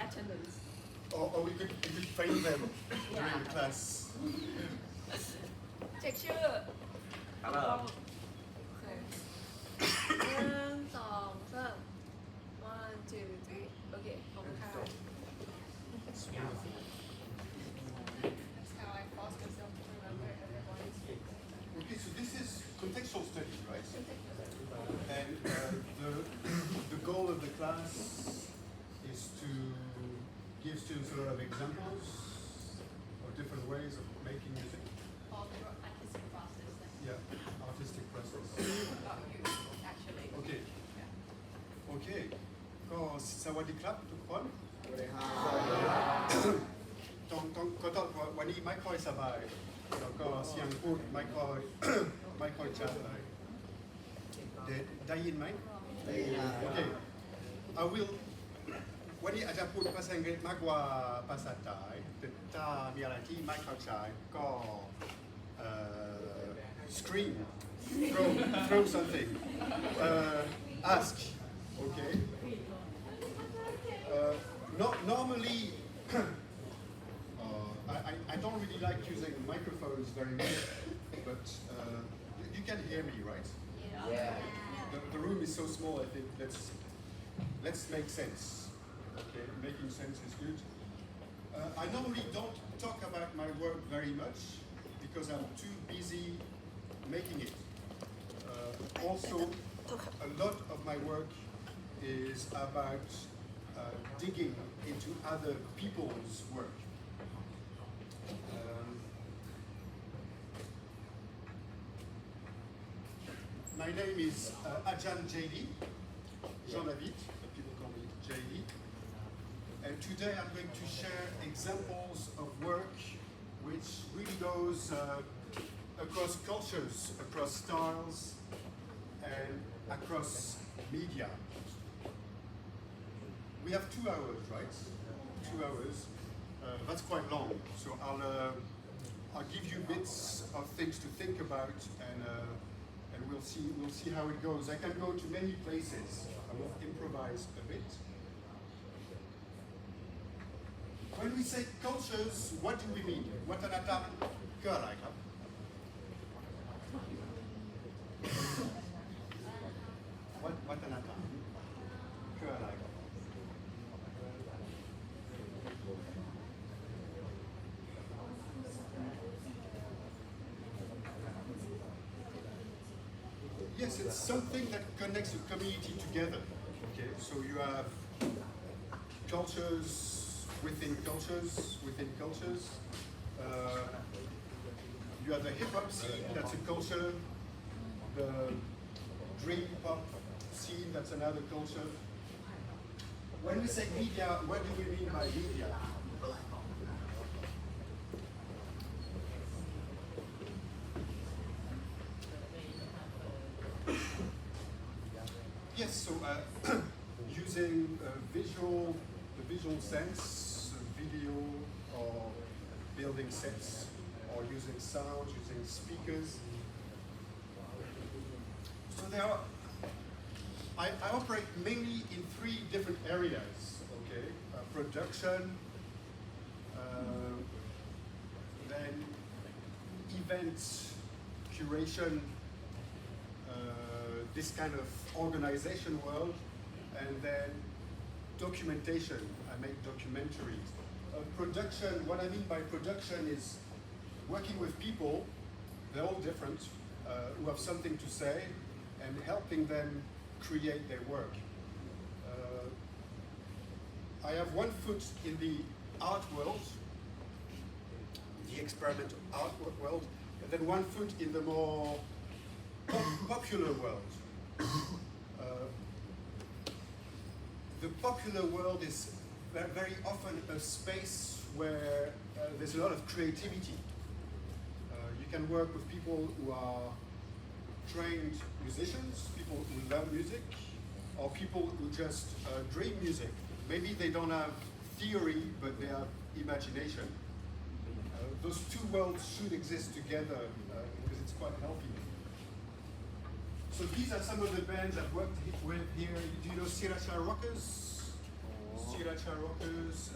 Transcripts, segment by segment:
attendance. Or we could train them during the class. เช็คชื่อ Hello. โอเค1 2 3 1 2 3โอเคขอบคุณค่ะ It's wonderful. That's how I force myself to remember everyone's Okay, so this is contextual study, right? And the goal of the class is to give students a lot of examples of different ways of making music. all the artistic process that Yeah, artistic process. got you actually. Okay. Okay. ก็สวัสดีครับทุกคนต้องขอโทษวันนี้ไม่ค่อยสบายแล้วก็เสียงพูดไม่ค่อยชัดเลยได้ยินไหมได้ยินโอเค I will วันนี้อาจจะพูดภาษาอังกฤษมากกว่าภาษาไทยแต่ถ้ามีอะไรที่ไม่เข้าใจก็scream throw something ask okay normally I don't really like using microphones very much but you can hear me right Yeah. the room is so small I think let's make sense okay making sense is good I normally don't talk about my work very much because I'm too busy making it also a lot of my work is about digging into other people's work. My name is Ajahn JD, Jean-David, but people call me JD. And today I'm going to share examples of work which really goes across cultures, across styles, and across media. We have 2 hours, right? 2 hours. That's quite long. So I'll give you bits of things to think about, and we'll see how it goes. I can go to many places. I will improvise a bit. When we say cultures, what do we mean? วัฒนธรรมคืออะไรครับ วัฒนธรรมคืออะไรครับ Yes, it's something that connects a community together. Okay, so you have cultures within cultures within cultures. You have the hip hop scene, that's a culture. The dream pop scene, that's another culture. When we say media, what do we mean by media? Yes, so using the visual sense, video or building sets, or using sound, using speakers. So I operate mainly in 3 different areas, okay? Production, then event curation, this kind of organization world, and then documentation. I make documentaries. Production, what I mean by production is working with people, they're all different, who have something to say, and helping them create their work. I have one foot in the art world, the experimental art world, and then one foot in the more popular world. The popular world is very often a space where there's a lot of creativity. You can work with people who are trained musicians, people who love music, or people who just dream music. Maybe they don't have theory, but they have imagination. Those 2 worlds should exist together because it's quite healthy. So these are some of the bands I've worked with here. Do you know Sriracha Rockers? Sriracha Rockers.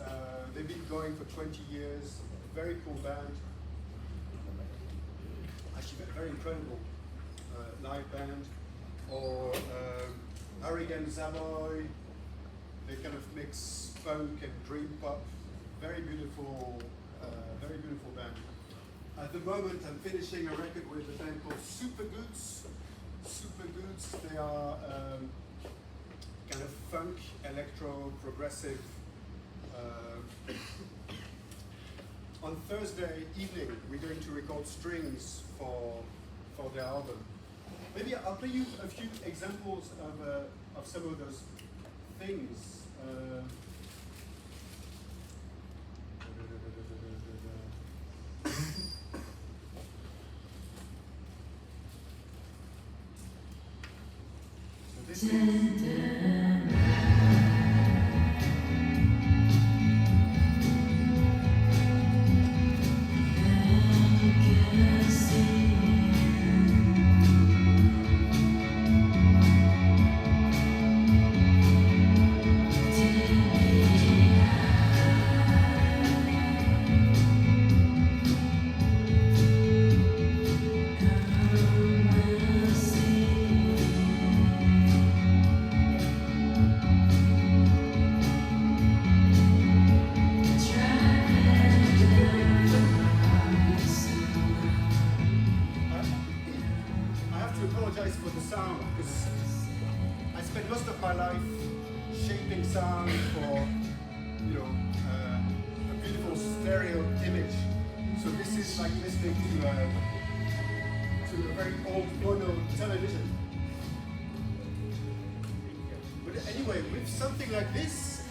They've been going for 20 years. Very cool band. Actually, very incredible live band. Or Harrigan Savoy. They kind of mix funk and dream pop. Very beautiful band. At the moment, I'm finishing a record with a band called Supergoods. Supergoods, they are kind of funk, electro, progressive. On Thursday evening, we're going to record strings for their album. Maybe I'll play you a few examples of some of those things. So this is for the sound, because I spent most of my life shaping sound for, a beautiful stereo image. So this is like listening to a very old mono television. But anyway, with something like this,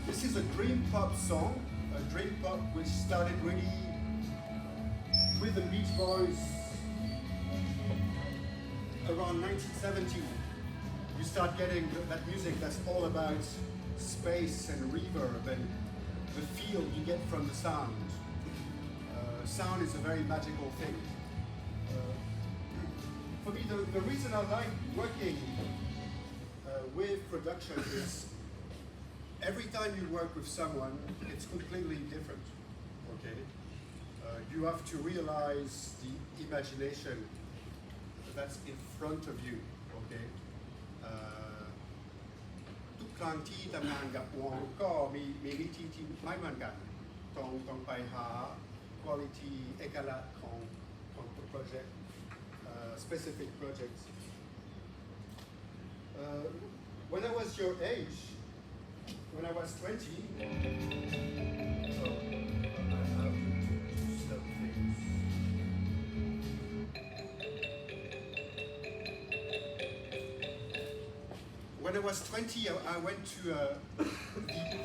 this is a dream pop song, a dream pop which started really with the Beach Boys. Around 1970, you start getting that music that's all about space and reverb and the feel you get from the sound. Sound is a very magical thing. For me, the reason I like working with production is every time you work with someone, it's completely different. Okay, you have to realize the imagination that's in front of you, okay? ทุกครั้งที่ทำงานกับวงก็มีวิธีที่ไม่เหมือนกันต้องไปหา quality เอกลักษณ์ของ project specific projects. When I was your age, when I was 20, when I was 20, I went to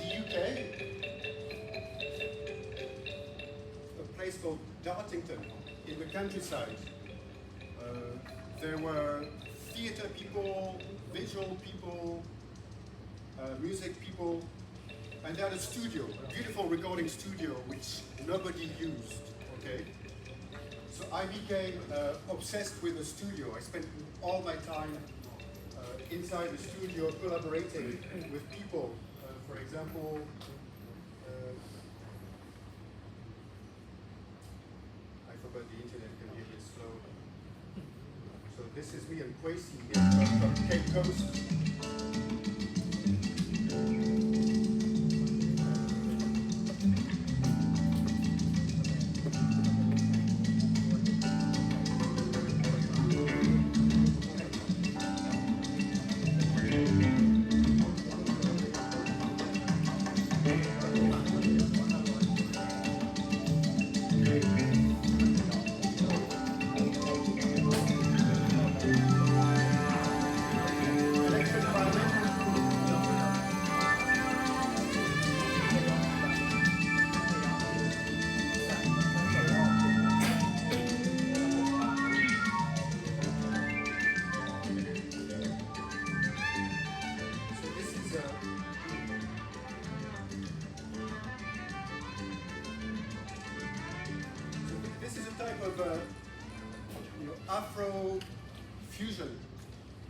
the UK, a place called Dartington in the countryside. There were theatre people, visual people, music people, and they had a studio, a beautiful recording studio which nobody used, okay? So I became obsessed with the studio. I spent all my time inside the studio collaborating with people. For example, I forgot the internet can be a bit slow. So this is me and Kwesi here from Cape Coast. Afro fusion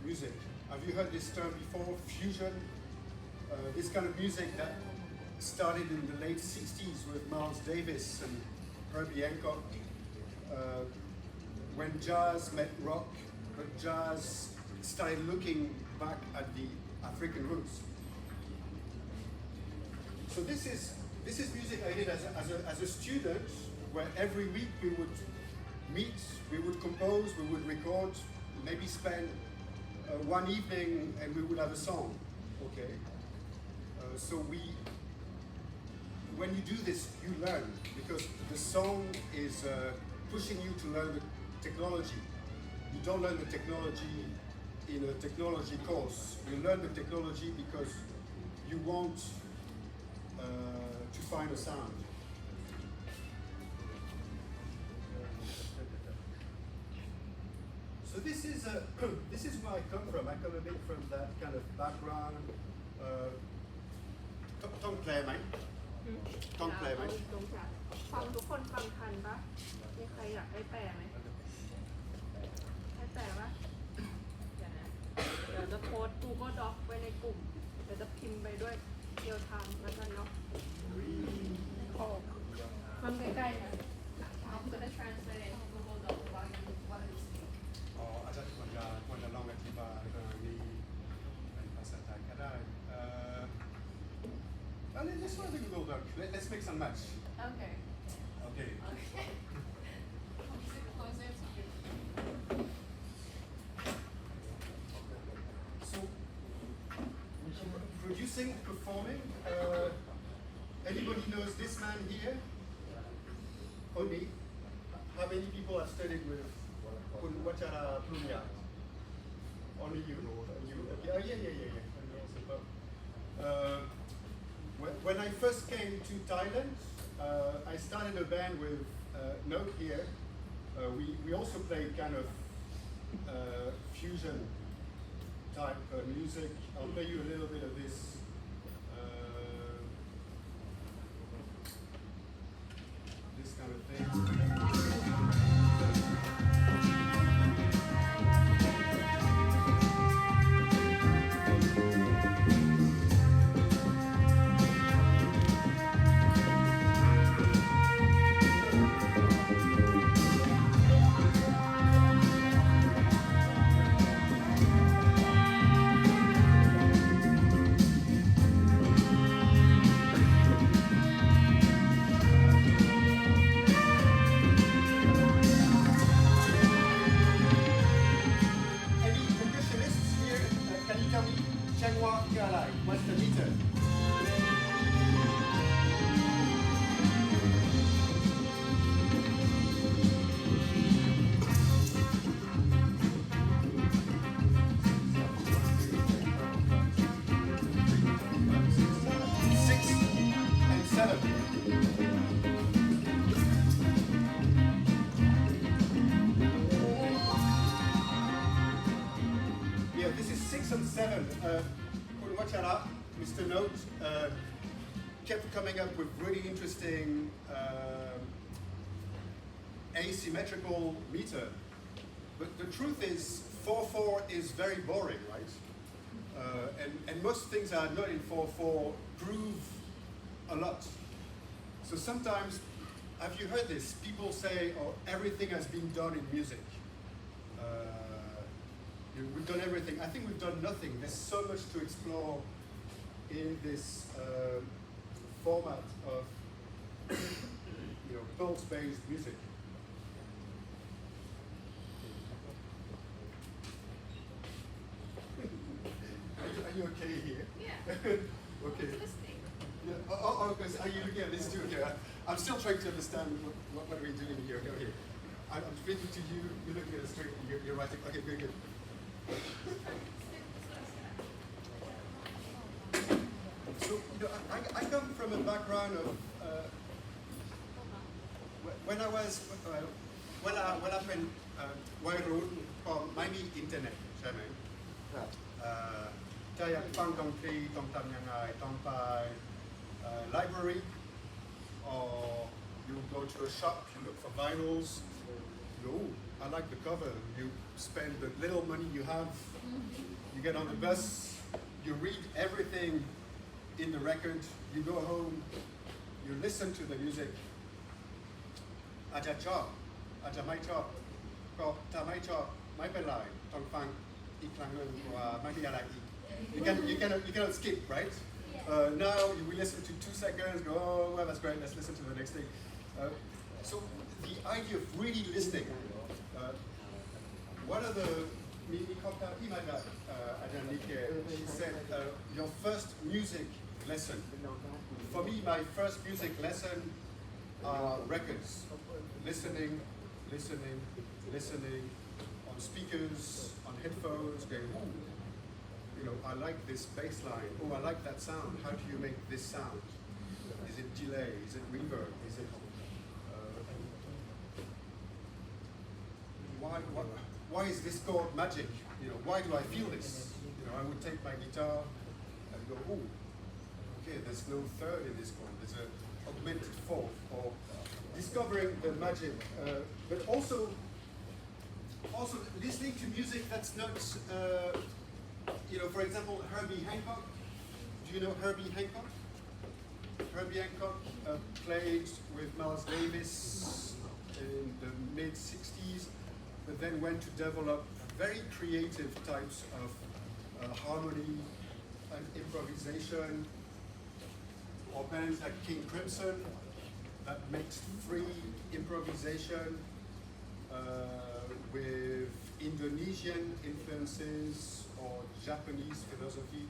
music. Have you heard this term before? Fusion. this kind of music that started in the late 60s with Miles Davis and Herbie Hancock, when jazz met rock, but jazz started looking back at the African roots. So this is music I did as a student, where every week we would meet, we would compose, we would record, maybe spend one evening and we would have a song, okay? So when you do this, you learn, because the song is pushing you to learn the technology. You don't learn the technology in a technology course. You learn the technology because you want to find a sound. So this is where I come from. I come a bit from that kind of background. Don't play, mate. Don't play, mate. ฟังทุกคนฟังทันปะมีใครอยากให้แปลไหมให้แปลปะเดี๋ยวจะโพสต์ Google Doc ไว้ในกลุ่มเดี๋ยวจะพิมพ์ไปด้วยเดียวทามแล้วกันเนาะฟังใกล้ๆนะ I'm gonna translate it in Google Doc while you speak. อาจารย์ควรจะลองอธิบายมีเป็นภาษาไทยก็ได้Let's try the Google Doc. Let's make some match. Okay. Okay. Okay. Sit closer to you. So, producing, performing. Anybody knows this man here? Only. How many people have studied with Wachara Plumia? Only you. You. Okay. Oh, yeah. When I first came to Thailand, I started a band with Note here. We also played kind of fusion type music. I'll play you a little bit of this. This kind of thing. What's the meter? Six and seven. Yeah, this is 6 and 7. Mr. Note kept coming up with really interesting asymmetrical meter. But the truth is, 4/4 is very boring, right? And most things are not in 4/4 prove a lot. So sometimes, have you heard this? People say, oh, everything has been done in music. We've done everything. I think we've done nothing. There's so much to explore in this format of pulse-based music. Are you okay here? Yeah. Okay. Listening. Yeah. Because are you looking at this too? Okay. I'm still trying to understand what we're doing here. Go here. I'm speaking to you. You're looking at the screen. You're writing. Okay, good. So I come from a background of when Iเป็นวัยรุ่นก็ไม่มีอินเทอร์เน็ตใช่ไหมถ้าอยากฟังดนตรีต้องทำยังไงต้องไป library or you go to a shop, you look for vinyls. Oh, I like the cover. You spend the little money you have. You get on the bus. You read everything in the record, you go home, you listen to the music. อาจจะชอบอาจจะไม่ชอบก็ถ้าไม่ชอบไม่เป็นไรต้องฟังอีกครั้งหนึ่งว่าไม่มีอะไรอีก you cannot skip, right? Now you will listen to 2 seconds, go, oh, well, that's great, let's listen to the next thing. So the idea of really listening, one of the she said, your first music lesson. For me, my first music lesson are records. Listening on speakers, on headphones, going, ooh, you know, I like this bass line. Oh, I like that sound. How do you make this sound? Is it delay? Is it reverb? Is it why is this chord magic? You know, why do I feel this? You know, I would take my guitar and go, oh, okay, there's no third in this chord. There's an augmented fourth, or discovering the magic, but also listening to music that's not, you know, for example, Herbie Hancock. Do you know Herbie Hancock? Herbie Hancock played with Miles Davis in the mid-60s, but then went to develop very creative types of harmony and improvisation, or bands like King Crimson that makes free improvisation with Indonesian influences or Japanese philosophy.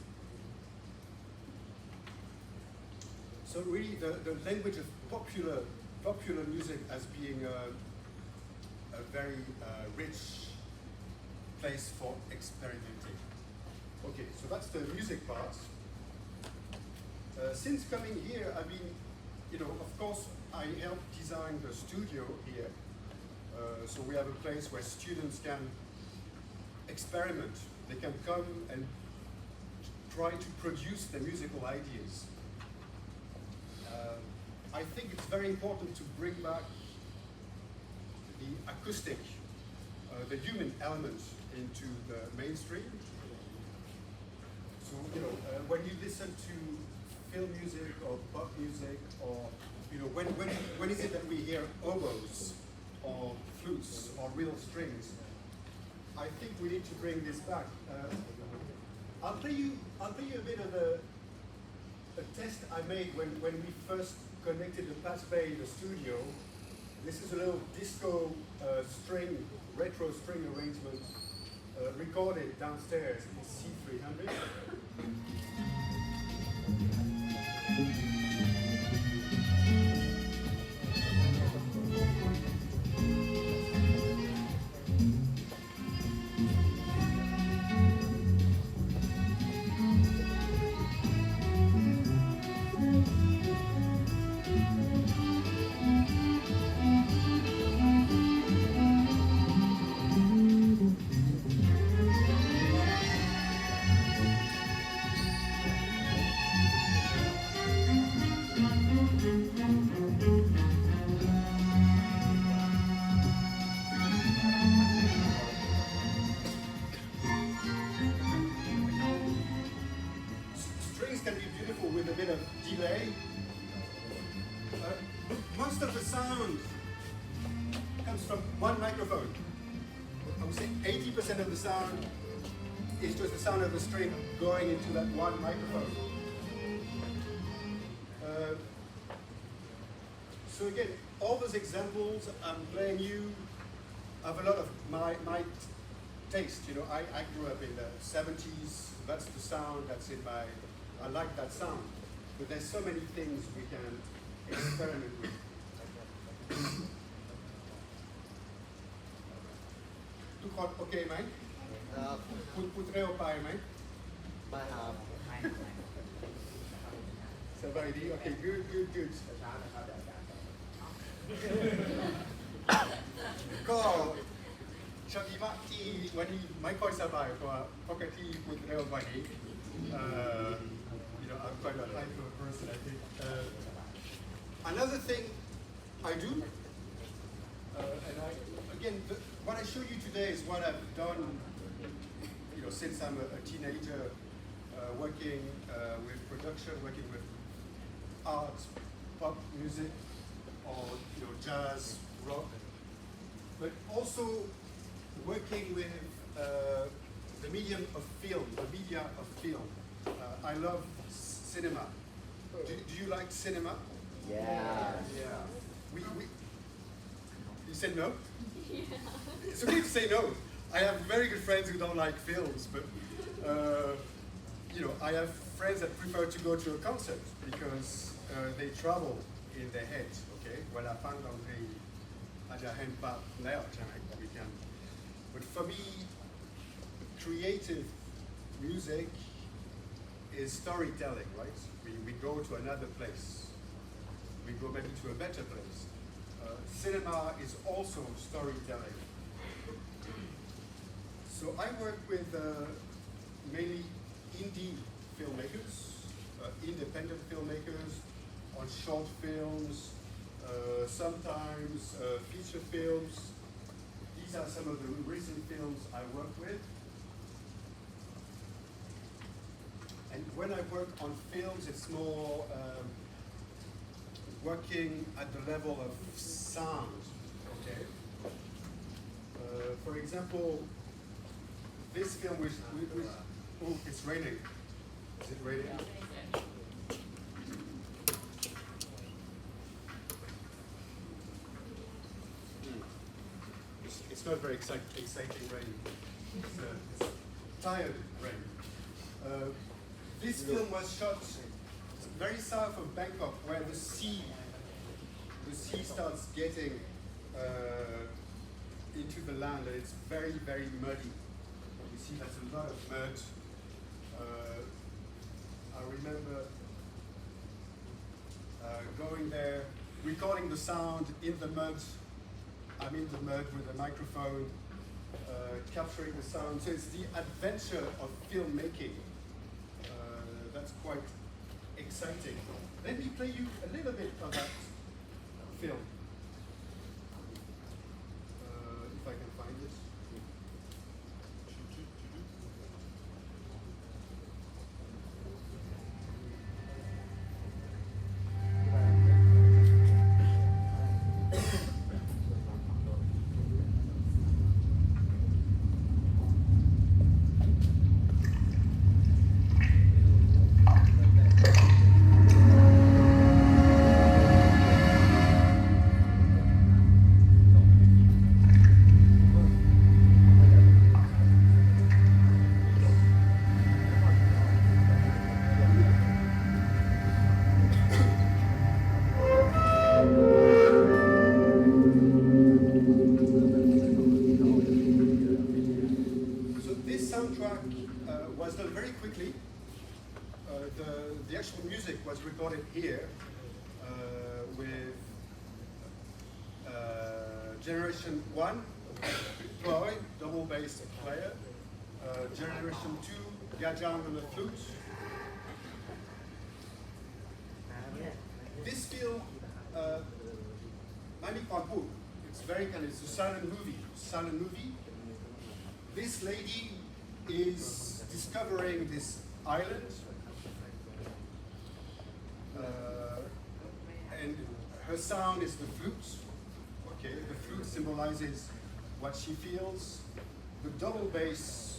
So really the language of popular music as being a very rich place for experimenting. Okay, so that's the music part. Since coming here, I've been, you know, of course, I helped design the studio here. So we have a place where students can experiment. They can come and try to produce their musical ideas. I think it's very important to bring back the acoustic, the human element into the mainstream. So, you know, when you listen to film music or pop music, or, you know, when is it that we hear oboes or flutes or real strings? I think we need to bring this back. I'll play you a bit of a test I made when we first connected the Pass Bay in the studio. This is a little disco string, retro string arrangement recorded downstairs in C300. Can be beautiful with a bit of delay. Most of the sound comes from one microphone. I would say 80% of the sound is just the sound of the string going into that one microphone. So again, all those examples I'm playing you have a lot of my taste. You know, I grew up in the 70s. That's the sound that's in my. I like that sound, but there's so many things we can experiment with. ทุกคนโอเคไหม ครับ คุณพูดเร็วไปไหม ไม่ครับ สบายดี โอเค good ก็โชคดีมากที่วันนี้ไม่ค่อยสบายเพราะว่าปกติพูดเร็วกว่านี้ You know, I'm quite a hyper person, I think. Another thing I do, and again, what I show you today is what I've done, you know, since I'm a teenager. working with production, working with art, pop music, or jazz, rock, but also working with the medium of film, the media of film. I love cinema. Do you like cinema? Yeah. We you said no? It's okay to say no. I have very good friends who don't like films, but I have friends that prefer to go to a concert because they travel in their head. Okay, voilà, pas d'anglais à la hand pas l'air, we can. But for me, creative music is storytelling, right? We go to another place. We go maybe to a better place. Cinema is also storytelling. So I work with mainly indie filmmakers, independent filmmakers on short films, sometimes feature films. These are some of the recent films I work with. And when I work on films, it's more working at the level of sound, okay? For example, this film oh, it's raining. Is it raining? It's not very exciting rain. It's tired rain. This film was shot very south of Bangkok, where the sea starts getting into the land, and it's very, very muddy. You see, there's a lot of mud. I remember going there, recording the sound in the mud. I'm in the mud with a microphone, capturing the sound. So it's the adventure of filmmaking. That's quite exciting. Let me play you a little bit of that film. If I can find it. Was done very quickly. The actual music was recorded here with Generation 1, Chloe, double bass player, Generation 2, Gajang on the flute. This film, it's very kind of, it's a silent movie. This lady is discovering this island, and her sound is the flute. Okay, the flute symbolizes what she feels. The double bass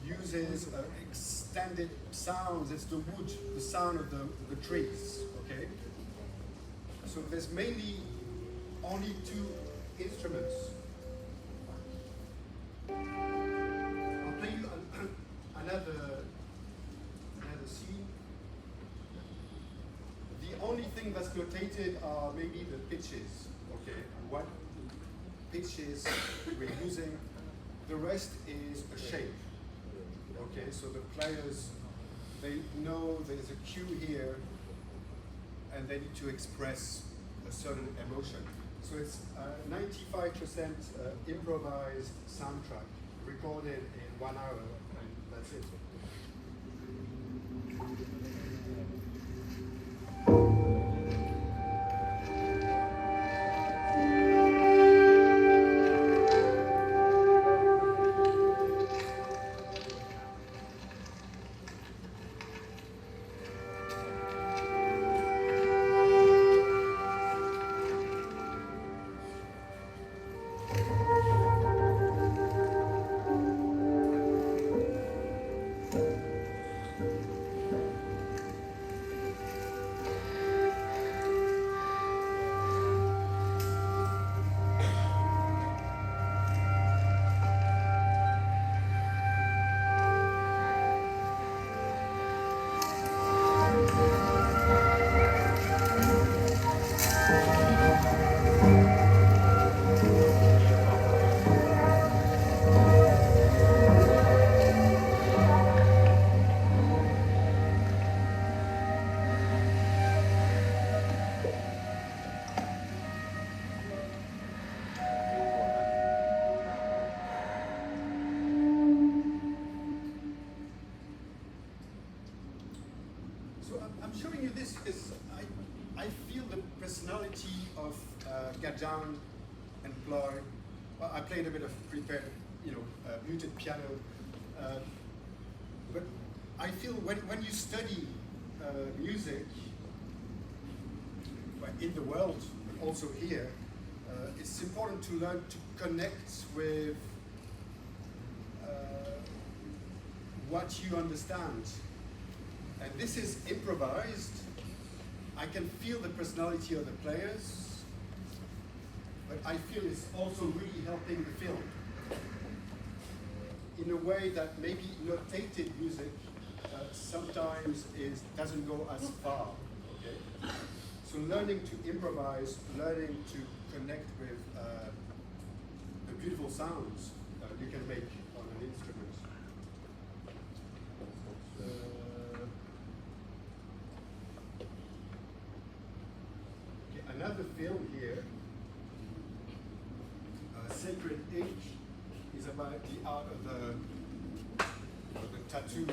uses extended sounds. It's the wood, the sound of the trees. Okay, so there's mainly only two instruments. I'll play you another scene. The only thing that's notated are maybe the pitches. Okay, what pitches we're using. The rest is a shape. Okay, so the players, they know there's a cue here, and they need to express a certain emotion. So it's 95% improvised soundtrack, recorded in 1 hour, and that's it. of get down and play. Well, I played a bit of prepared, muted piano, but I feel when you study music, in the world, but also here, it's important to learn to connect with what you understand. And this is improvised. I can feel the personality of the players, but I feel it's also really helping the film in a way that maybe notated music sometimes doesn't go as far. Okay? So learning to improvise, learning to connect with the beautiful sounds you can make on an instrument. Another film here, Sacred Age, is about the art of the tattoo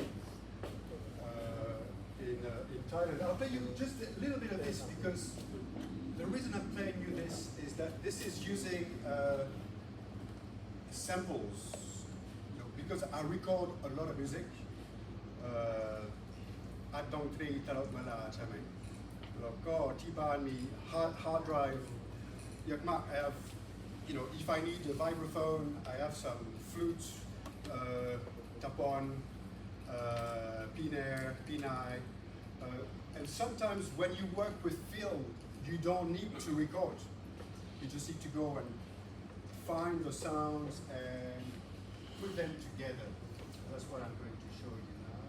in Thailand. I'll play you just a little bit of this because the reason I'm playing you this is that this is using samples, because I record a lot of music. At Dong Tri ตลอดเวลาใช่ไหม แล้วก็ที่บ้านมี hard drive เยอะมาก I have, if I need a vibraphone, I have some flute, tapon, pinair, pinai, and sometimes when you work with film, you don't need to record. You just need to go and find the sounds and put them together. That's what I'm going to show you now.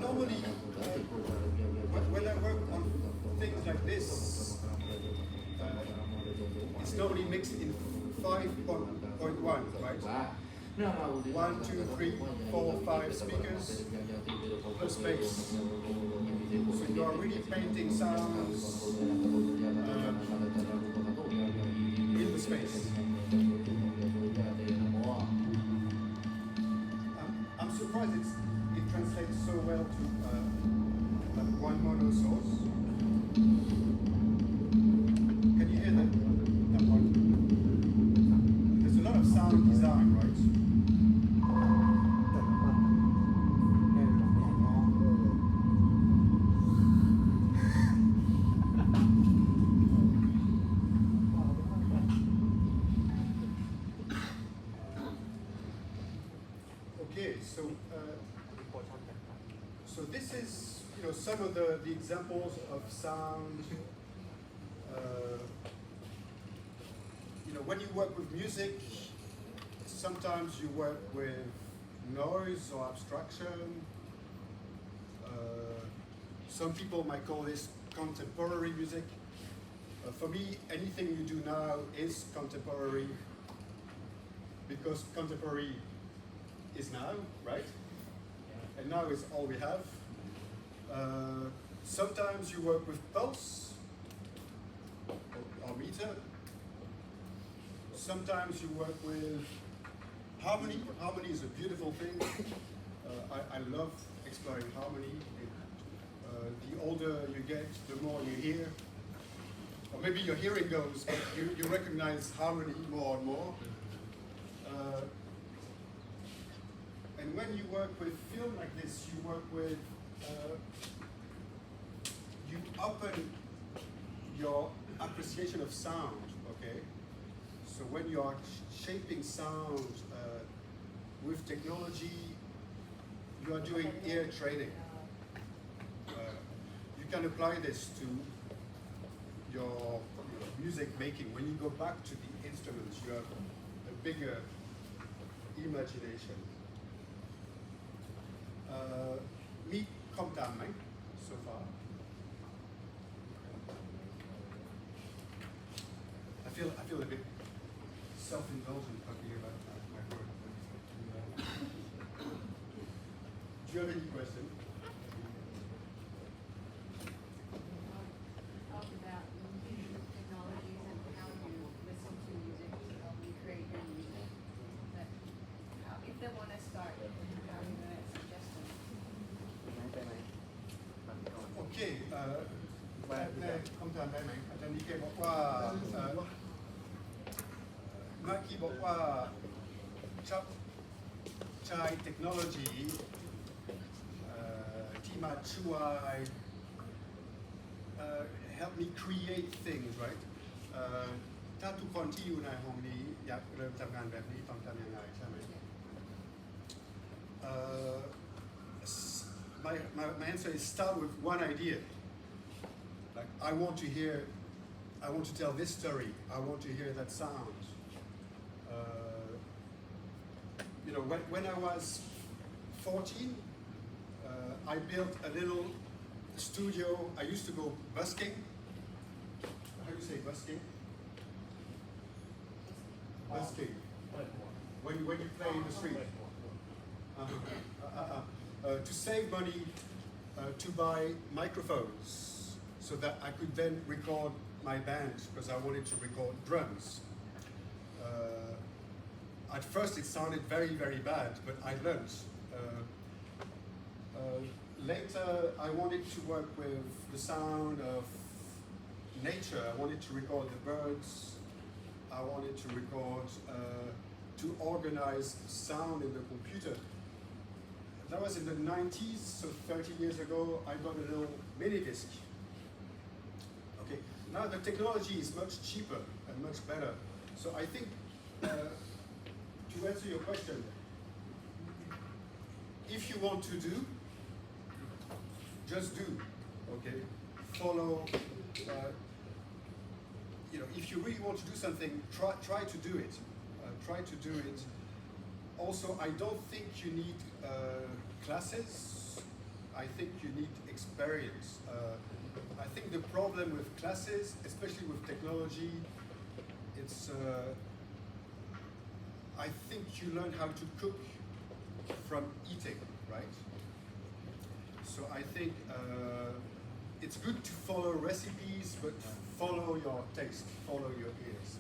Normally, when I work on things like this, it's normally mixed in 5.1, right? 1, 2, 3, 4, 5 speakers plus bass. So you are really painting sounds in the space. I'm surprised it translates so well to one mono source. Can you hear that one? There's a lot of sound design, right? Okay, so this is some of the examples of sound. When you work with music, sometimes you work with noise or abstraction. Some people might call this contemporary music. For me, anything you do now is contemporary because contemporary is now, right? And now is all we have. Sometimes you work with pulse or meter. Sometimes you work with harmony. Harmony is a beautiful thing. I love exploring harmony. The older you get, the more you hear. or maybe your hearing goes, but you recognize harmony more and more. And when you work with film like this, you work with, you open your appreciation of sound, okay? So when you are shaping sound with technology, you are doing ear training. You can apply this to your music making. When you go back to the instruments, you have a bigger imagination. Mi komtame so far. I feel a bit self-indulgent talking about my work. Do you have any questions? Talk about technologies and how you listen to music, how you create your music. That how, if they want to start, how are you going to suggest them? โอเคได้คำถามได้ไหมอาจารย์นิเกบอกว่าเมื่อกี้บอกว่าชอบใช้เทคโนโลยีที่มาช่วย help me create things right ถ้าทุกคนที่อยู่ในห้องนี้อยากเริ่มทำงานแบบนี้ต้องทำยังไงใช่ไหมMy answer is start with one idea. Like I want to tell this story. I want to hear that sound. You know, when I was 14, I built a little studio. I used to go busking. How do you say busking? Busking. When you play in the street. To save money to buy microphones so that I could then record my band because I wanted to record drums. At first it sounded very, very bad, but I learned. Later I wanted to work with the sound of nature. I wanted to record the birds. I wanted to record, to organize sound in the computer. That was in the 90s, so 30 years ago, I got a little mini disc. Okay, now the technology is much cheaper and much better. So I think, to answer your question, if you want to do, just do, okay? Follow, you know, if you really want to do something, try to do it. Try to do it. Also, I don't think you need classes. I think you need experience. I think the problem with classes, especially with technology, it's, I think you learn how to cook from eating, right? So I think it's good to follow recipes, but follow your taste, follow your ears.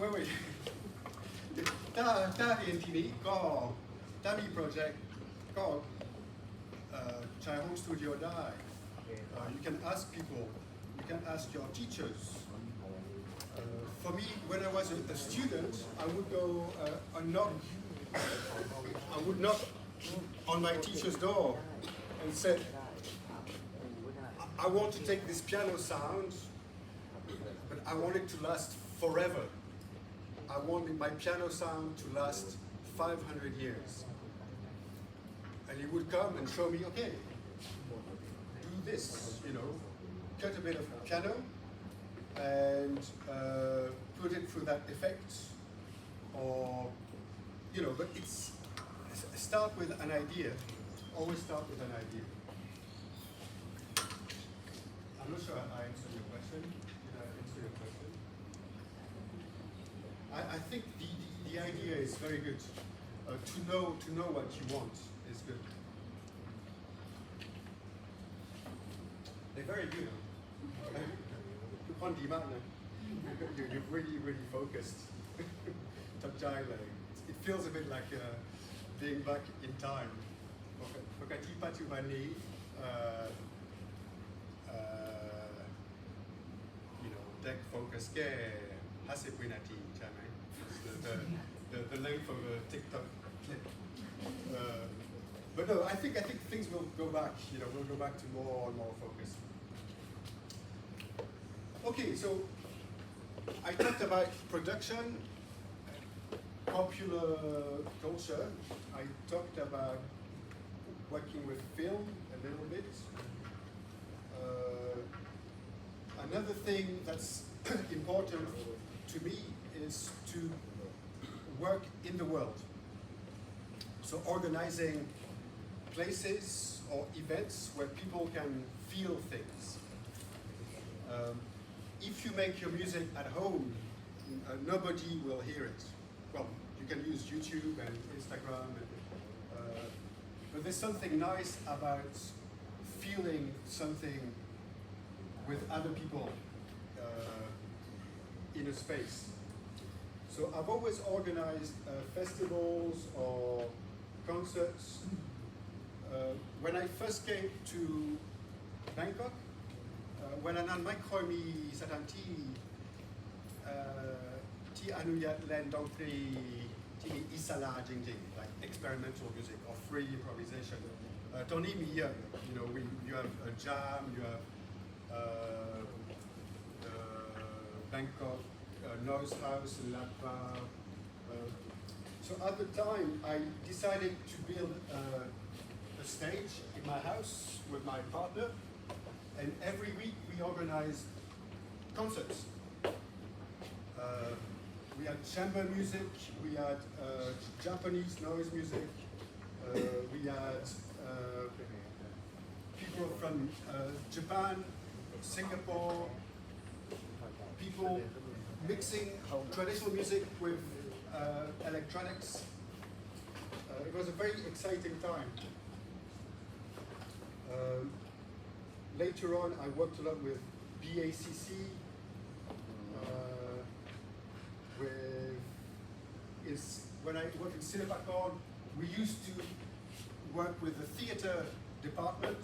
Wait. ถ้าเรียนที่นี้ก็ถ้ามีโปรเจกต์ก็ใช้ home studio ได้ You can ask people, you can ask your teachers. For me, when I was a student, I would go I would knock on my teacher's door and say, I want to take this piano sound, but I want it to last forever. I wanted my piano sound to last 500 years. And he would come and show me, okay, do this, you know, cut a bit of piano and put it through that effect, or, you know, but it's, start with an idea. Always start with an idea. I'm not sure I answered your question. Did I answer your question? I think the idea is very good. To know what you want is good. They're very good. You're really, really focused. It feels a bit like being back in time. ปกติปัจจุบันนี้ Contex focus แค่50 วินาทีใช่ไหม the length of a TikTok clip. But no, I think things will go back. You know, we'll go back to more and more focus. Okay, so I talked about production, popular culture. I talked about working with film a little bit. Another thing that's important to me is to work in the world. So organizing places or events where people can feel things. If you make your music at home, nobody will hear it. Well, you can use YouTube and Instagram, but there's something nice about feeling something with other people in a space. So I've always organized festivals or concerts. When I first came to Bangkok, when I nan Micromi Satanti Ti Anuyat Len Dongpri Ti Isala Jing Jing, like experimental music or free improvisation. Tony me here, you know, you have a jam, you have Bangkok Noise House, Lapa. So at the time, I decided to build a stage in my house with my partner, and every week we organized concerts. We had chamber music, we had Japanese noise music, we had people from Japan, Singapore, people mixing traditional music with electronics. It was a very exciting time. Later on, I worked a lot with BACC, when I worked in Cinepacon, we used to work with the theater department,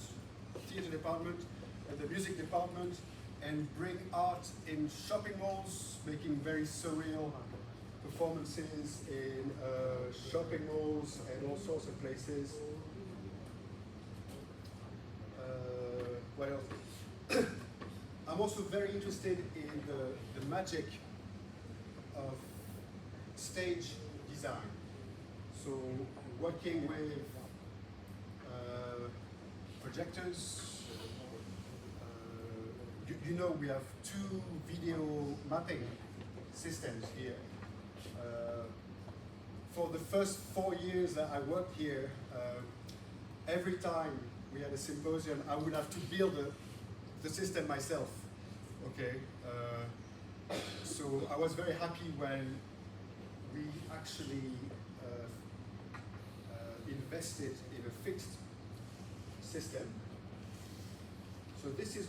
and the music department, and bring art in shopping malls, making very surreal performances in shopping malls and all sorts of places. What else? I'm also very interested in the magic of stage design. So working with projectors. You know, we have 2 video mapping systems here. For the first 4 years that I worked here, every time we had a symposium, I would have to build the system myself. Okay, so I was very happy when we actually invested in a fixed system. So this is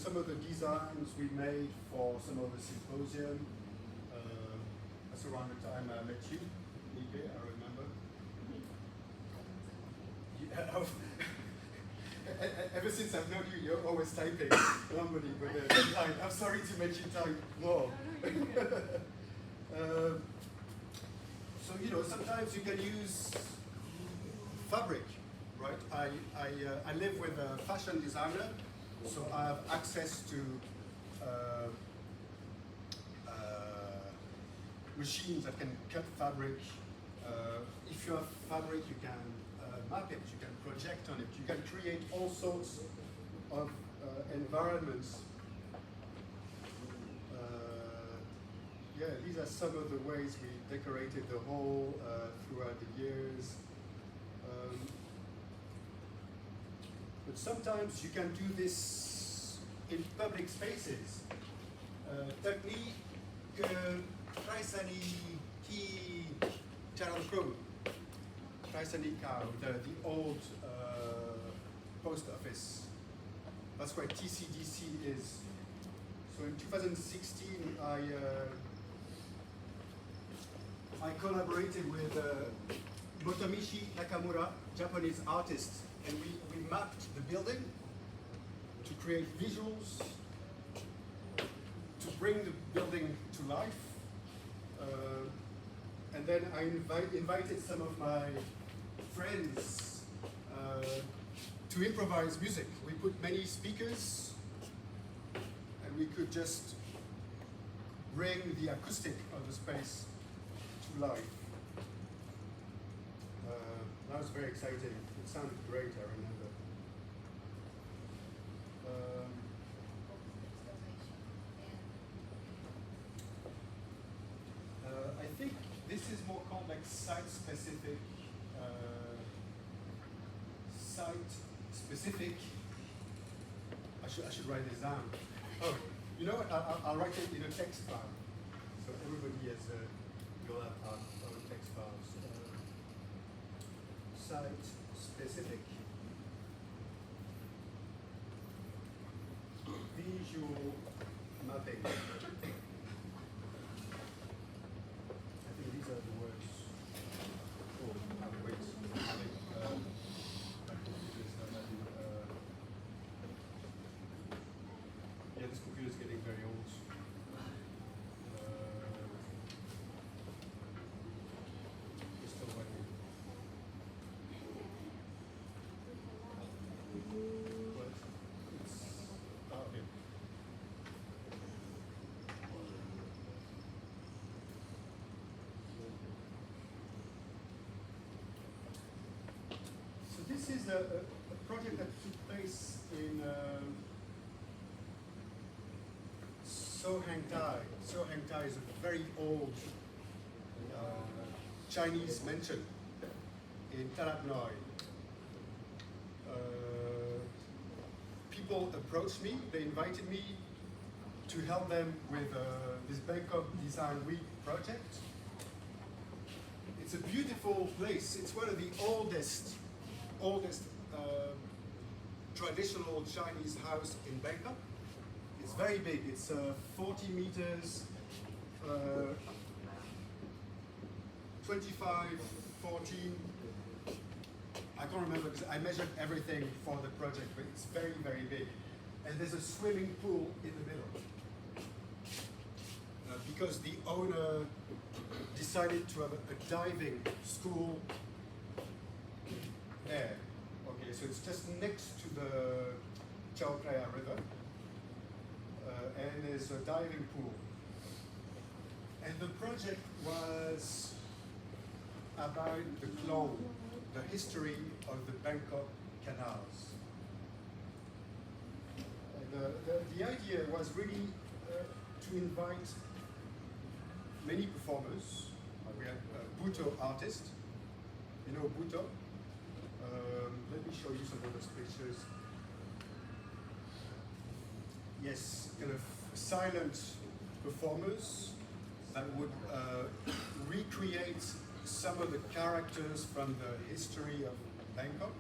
some of the designs we made for some of the symposium. That's around the time I met you, Nipe, I remember. Ever since I've known you, you're always typing normally, but I'm sorry to make you type more. So you know, sometimes you can use fabric, right? I live with a fashion designer, so I have access to machines that can cut fabric. If you have fabric, you can map it, you can project on it, you can create all sorts of environments. Yeah, these are some of the ways we decorated the hall throughout the years. But sometimes you can do this in public spaces. Technique Traisani Ki Charan Pro. Traisani Cow, the old post office. That's where TCDC is. So in 2016, I collaborated with Motomichi Nakamura, Japanese artist, and we mapped the building to create visuals, to bring the building to life. And then I invited some of my friends to improvise music. We put many speakers, and we could just bring the acoustic of the space to life. That was very exciting. It sounded great, I remember. I think this is more complex, site-specific. I should write this down. Oh, you know what? I'll write it in a text file. So everybody has will have our own text files. Site-specific. Visual mapping. I think these are the words. Oh, wait. Yeah, this computer is getting very old. It's still working. What? It's, okay. So this is a project that took place in Sohangtai. Sohangtai is a very old Chinese mansion in Talat Noi. People approached me, they invited me to help them with this Bangkok Design Week project. It's a beautiful place. It's one of the oldest traditional Chinese house in Bangkok. It's very big. It's 40 meters, 25, 14. I can't remember because I measured everything for the project, but it's very, very big. And there's a swimming pool in the middle. Because the owner decided to have a diving school there. Okay, so it's just next to the Chao Phraya River. And there's a diving pool. And the project was about the Klong, the history of the Bangkok canals. The idea was really to invite many performers. We had Buto artist. You know Buto? Let me show you some of those pictures. Yes, kind of silent performers that would recreate some of the characters from the history of Bangkok.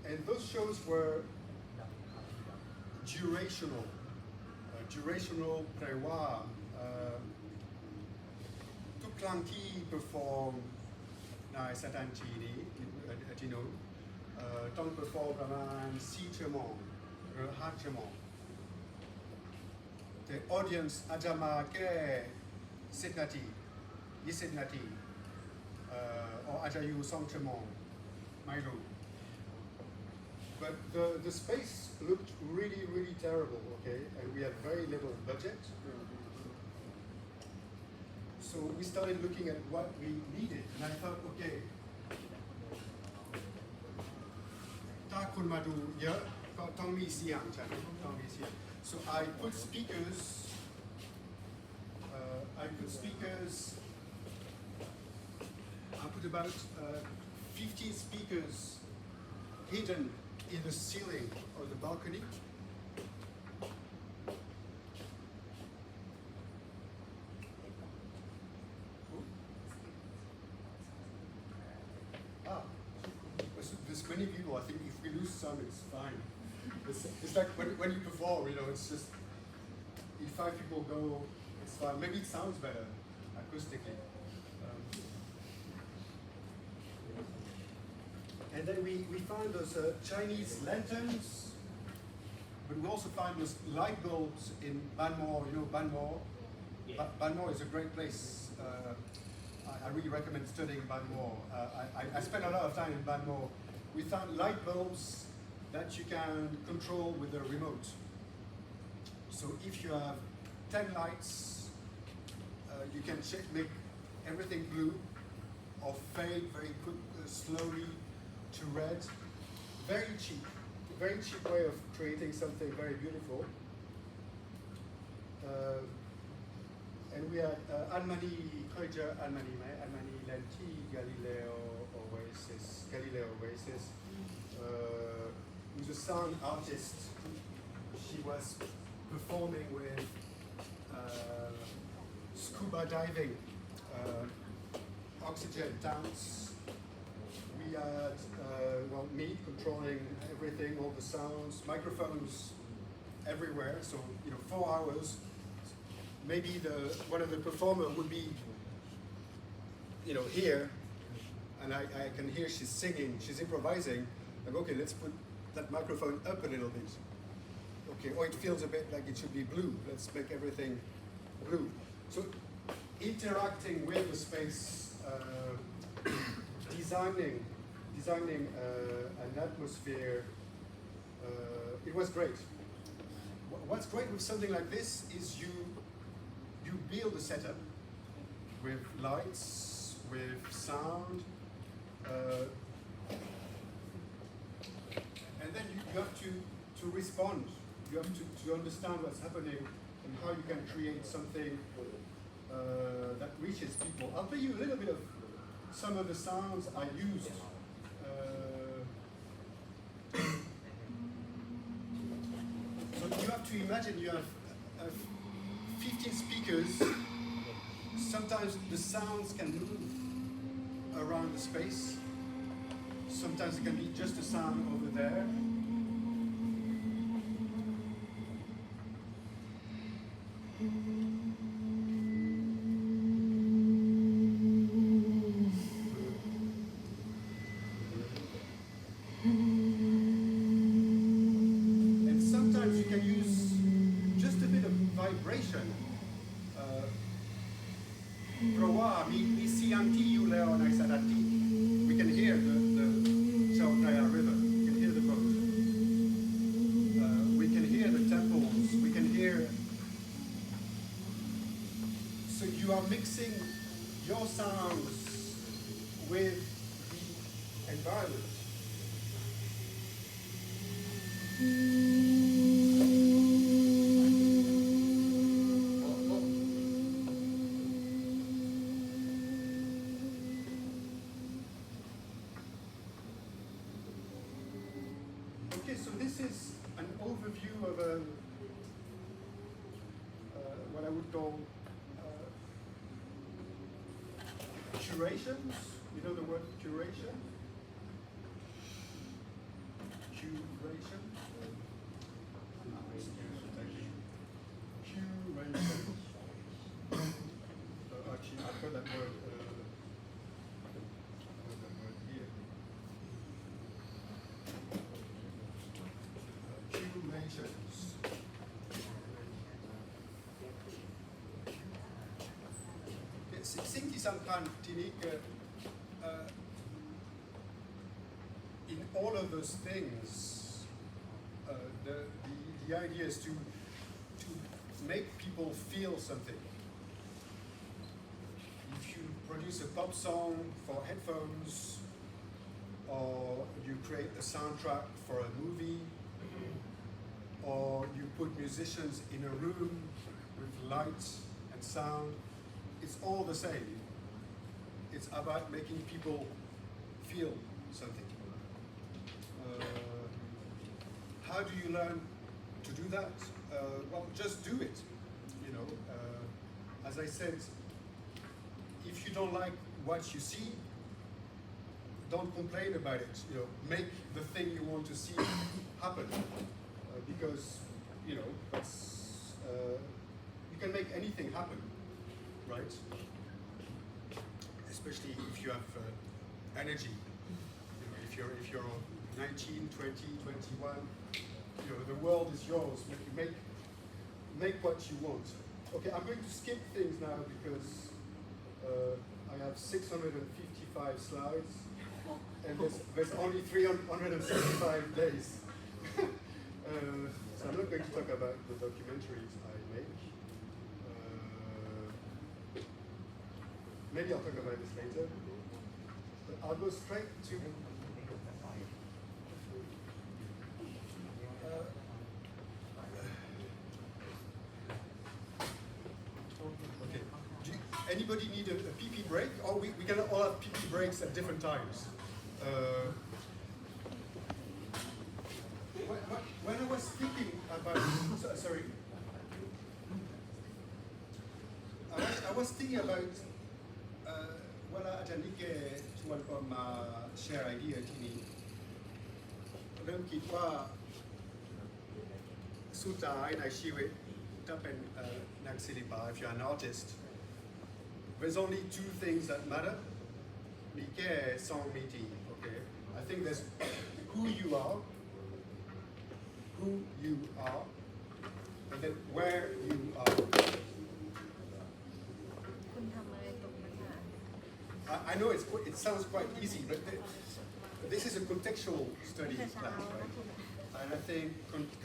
And those shows were durational. Durational prévoir. Tout Clanky perform Nai Satanchini, Atino. Ton perform Raman Si Chemon, Ha Chemon. The audience Ajama Ke Sidnati, Yisidnati, or Ajayu Song Chemon, Mairu. But the space looked really, really terrible, okay? And we had very little budget. So we started looking at what we needed. And I thought, okay, Ta kun madu ya, tong mi siang chan, tong mi siang. So I put speakers, I put about 15 speakers hidden in the ceiling of the balcony. There's many people. I think if we lose some, it's fine. It's like when you perform, you know, it's just, if 5 people go, it's fine. Maybe it sounds better acoustically. And then we found those Chinese lanterns, but we also find those light bulbs in Banmore. You know Banmore? Yeah. Banmore is a great place. I really recommend studying Banmore. I spent a lot of time in Banmore. We found light bulbs that you can control with a remote. So if you have 10 lights, you can make everything blue or fade very slowly to red. Very cheap way of creating something very beautiful. And we had Almani Kroiger, Almani Lenti, Galileo Oasis, who's a sound artist. She was performing with scuba diving, oxygen tanks. We had me controlling everything, all the sounds, microphones everywhere. So 4 hours. Maybe one of the performer would be here, and I can hear she's singing, she's improvising. Like, okay, let's put that microphone up a little bit. Okay, or it feels a bit like it should be blue. Let's make everything blue. So interacting with the space, designing an atmosphere. It was great. What's great with something like this is you build a setup with lights, with sound, and then you have to respond. You have to understand what's happening and how you can create something that reaches people. I'll play you a little bit of some of the sounds I used. So you have to imagine you have 15 speakers. Sometimes the sounds can move around the space. Sometimes it can be just a sound over there. And sometimes you can use just a bit of vibration. We can hear the Chautauqua River. We can hear the boat. We can hear the temples. We can hear. So you are mixing your sounds with the environment. Okay, so this is an overview of what I would call curations. You know the word curation? Curation. Curation. Actually, I've got that word. Here. Curations.สิ่งที่สำคัญทีนี้คือ in all of those things, the idea is to make people feel something. If you produce a pop song for headphones, or you create a soundtrack for a movie, or you put musicians in a room with lights and sound, it's all the same. It's about making people feel something. How do you learn to do that? Well, just do it. As I said, if you don't like what you see, don't complain about it. Make the thing you want to see happen, because that's you can make anything happen, right? Especially if you have energy. If you're 19, 20, 21, you know, the world is yours. You make what you want. Okay, I'm going to skip things now because I have 655 slides and there's only 365 days. So I'm not going to talk about the documentaries I make. Maybe I'll talk about this later. But I'll go straight to okay. Anybody need a pee break? Or we can all have pee breaks at different times. When I was thinking about, sorry, I was thinking about walaอาจารย์นิเกชวนคนมาแชร์ไอเดียที่นี่เริ่มคิดว่าสุดท้ายในชีวิตถ้าเป็นนักศิลปะ if you're an artist there's only two things that matter มีแค่สองมิติ okay I think there's who you are and then where you are คุณทำอะไรตรงนั้นอ่ะ I know it sounds quite easy, but this is a contextual study class, right? And I think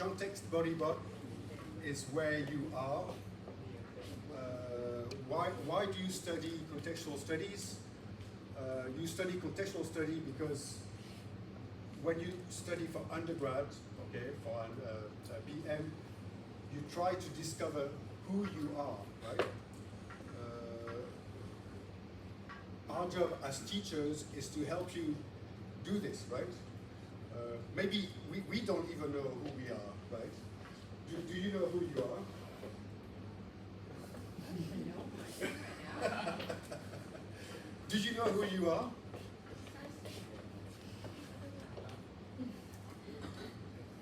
context bodybot is where you are. Why do you study contextual studies? You study contextual study because when you study for undergrad, okay, for a BM, you try to discover who you are, right? Our job as teachers is to help you do this, right? Maybe we don't even know who we are, right? Do you know who you are? Do you know who you are?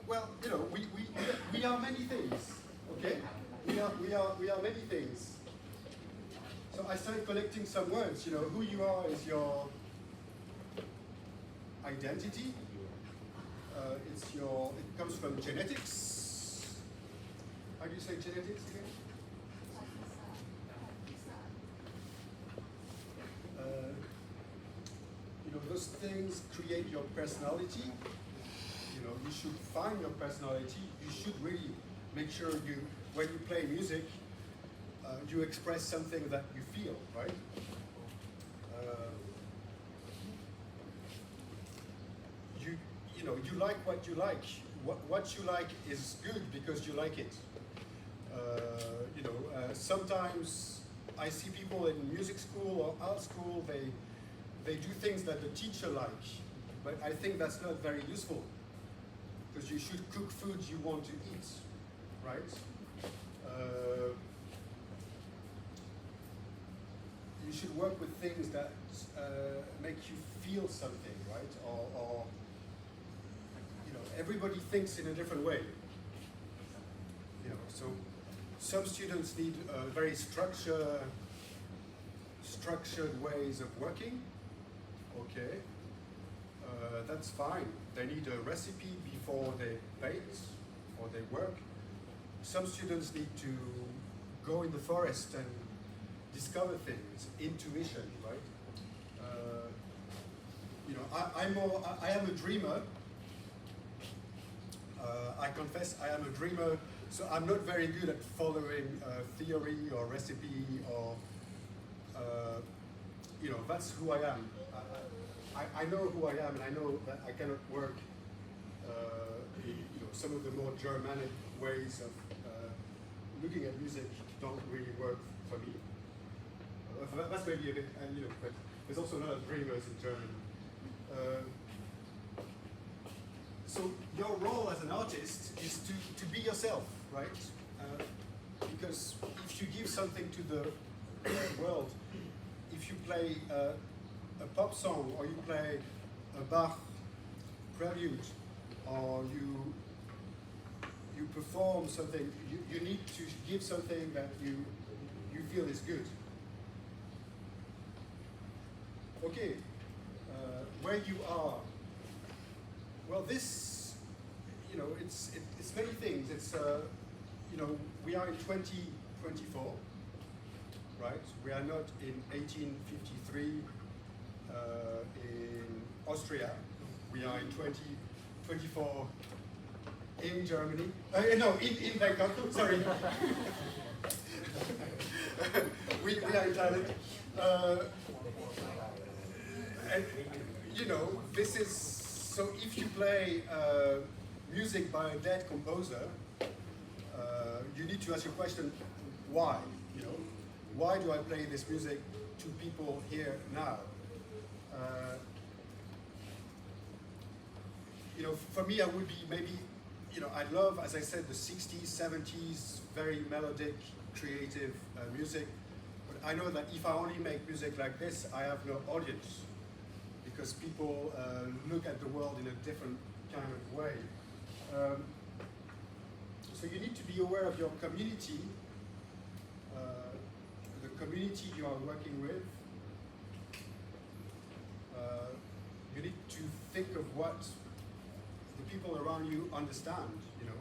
Well, you know, we are many things, okay? We are many things. So I started collecting some words, you know, who you are is your identity. It comes from genetics. How do you say genetics again? You know, those things create your personality. You know, you should find your personality. You should really make sure when you play music, you express something that you feel, right? You like what you like. What you like is good because you like it. Sometimes I see people in music school or art school, they do things that the teacher likes, but I think that's not very useful because you should cook food you want to eat, right? You should work with things that make you feel something, right? Or you know, everybody thinks in a different way. You know, so some students need very structured ways of working. Okay, that's fine. They need a recipe before they paint or they work. Some students need to go in the forest and discover things, intuition, right? I am a dreamer. I confess I am a dreamer, so I'm not very good at following theory or recipe or, that's who I am. I know who I am, and I know that I cannot work some of the more Germanic ways of looking at music don't really work for me. That's maybe a bit, but there's also a lot of dreamers in Germany. So your role as an artist is to be yourself, right? Because if you give something to the world, if you play a pop song or you play a Bach prelude or you perform something, you need to give something that you feel is good. Okay, where you are. Well, this, you know, it's many things. It's you know, we are in 2024, right? We are not in 1853 in Austria. We are in 2024 in Germany. No, in Bangkok. Sorry. we are in Thailand. And you know, this is so. If you play music by a dead composer, you need to ask your question, why? You know, why do I play this music to people here now? You know, for me, I would be maybe, you know, I love, as I said, the 60s, 70s, very melodic, creative music. But I know that if I only make music like this, I have no audience, because people look at the world in a different kind of way. So you need to be aware of your community, the community you are working with. You need to think of what the people around you understand. You know,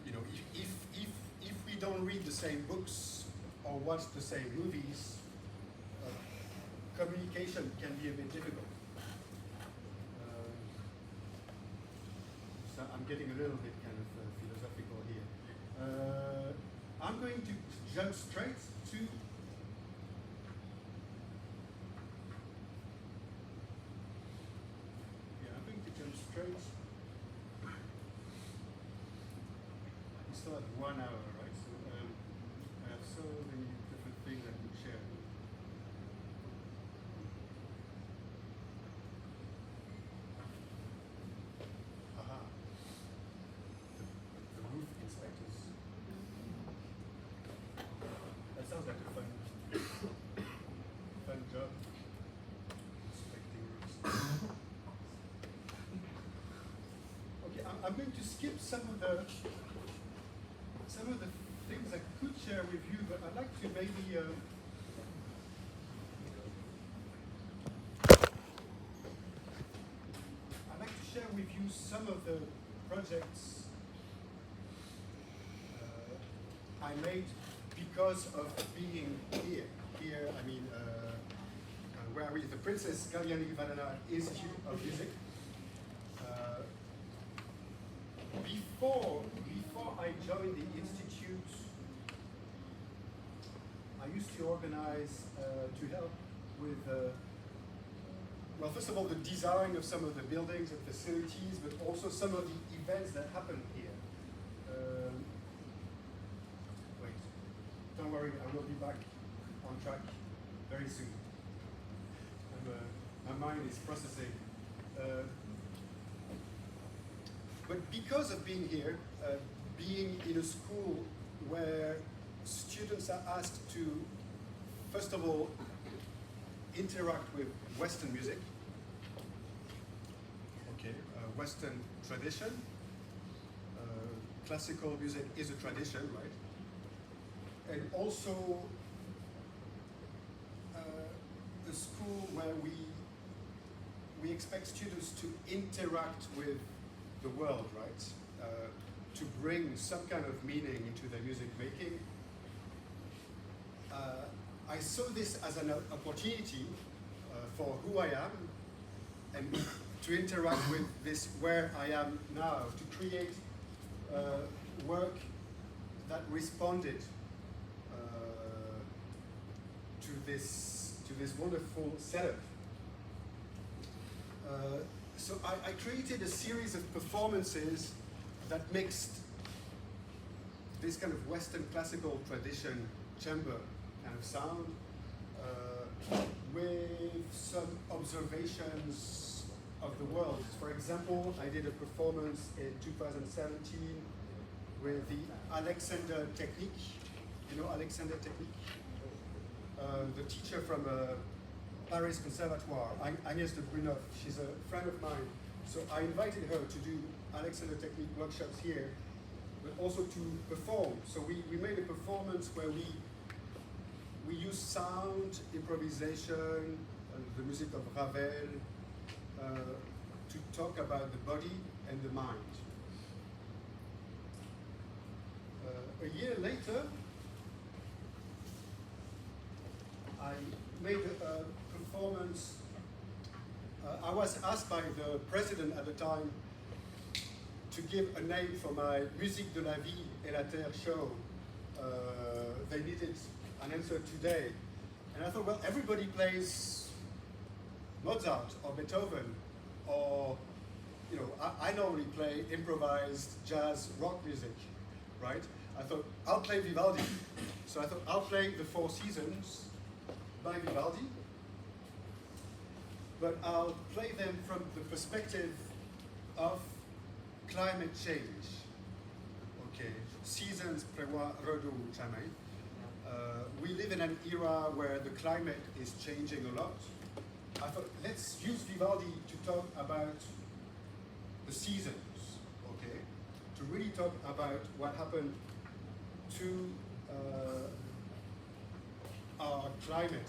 you know, if we don't read the same books or watch the same movies, communication can be a bit difficult. So I'm getting a little bit kind of philosophical here. I'm going to jump straight to we still have 1 hour, right? So I have so many different things I could share. Aha. The roof inspectors. That sounds like a fun job. Inspecting roofs. I'm going to skip some of the things I could share with you, but I'd like to maybe I'd like to share with you some of the projects I made because of being here. Here, I mean, where are we? The Princess Kalyani Vandana Institute of Music. Before I joined the institute, I used to organize to help with, well, first of all, the design of some of the buildings and facilities, but also some of the events that happen here. Wait, don't worry, I will be back on track very soon. My mind is processing. But because of being here, being in a school where students are asked to, first of all, interact with Western music, okay, Western tradition, classical music is a tradition, right? And also a school where we expect students to interact with the world, right? To bring some kind of meaning into their music making. I saw this as an opportunity for who I am and to interact with this where I am now, to create work that responded to this wonderful setup. So I created a series of performances that mixed this kind of Western classical tradition, chamber kind of sound, with some observations of the world. For example, I did a performance in 2017 with the Alexander Technique. You know Alexander Technique? The teacher from Paris Conservatoire, Agnès de Brunhoff. She's a friend of mine. So I invited her to do Alexander Technique workshops here, but also to perform. So we made a performance where we use sound, improvisation, the music of Ravel, talk about the body and the mind. A year later, I made a performance. I was asked by the president at the time to give a name for my Musique de la Vie et la Terre show. They needed an answer today. And I thought, well, everybody plays Mozart or Beethoven, or, you know, I normally play improvised jazz rock music, right? I thought, I'll play Vivaldi. So I thought, I'll play The Four Seasons by Vivaldi, but I'll play them from the perspective of climate change. Okay, seasons prevoit redoux jamais. We live in an era where the climate is changing a lot. I thought, let's use Vivaldi to talk about the seasons, okay? To really talk about what happened to our climate.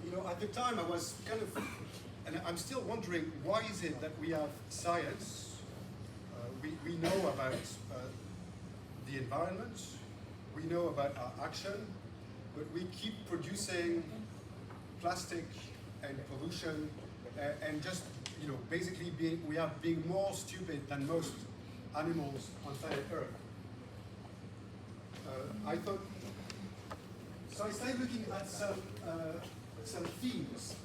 You know, at the time I was kind of, and I'm still wondering, why is it that we have science, we know about the environment, we know about our action, but we keep producing plastic and pollution and just, you know, basically we are being more stupid than most animals on planet Earth. I thought, so I started looking at some themes.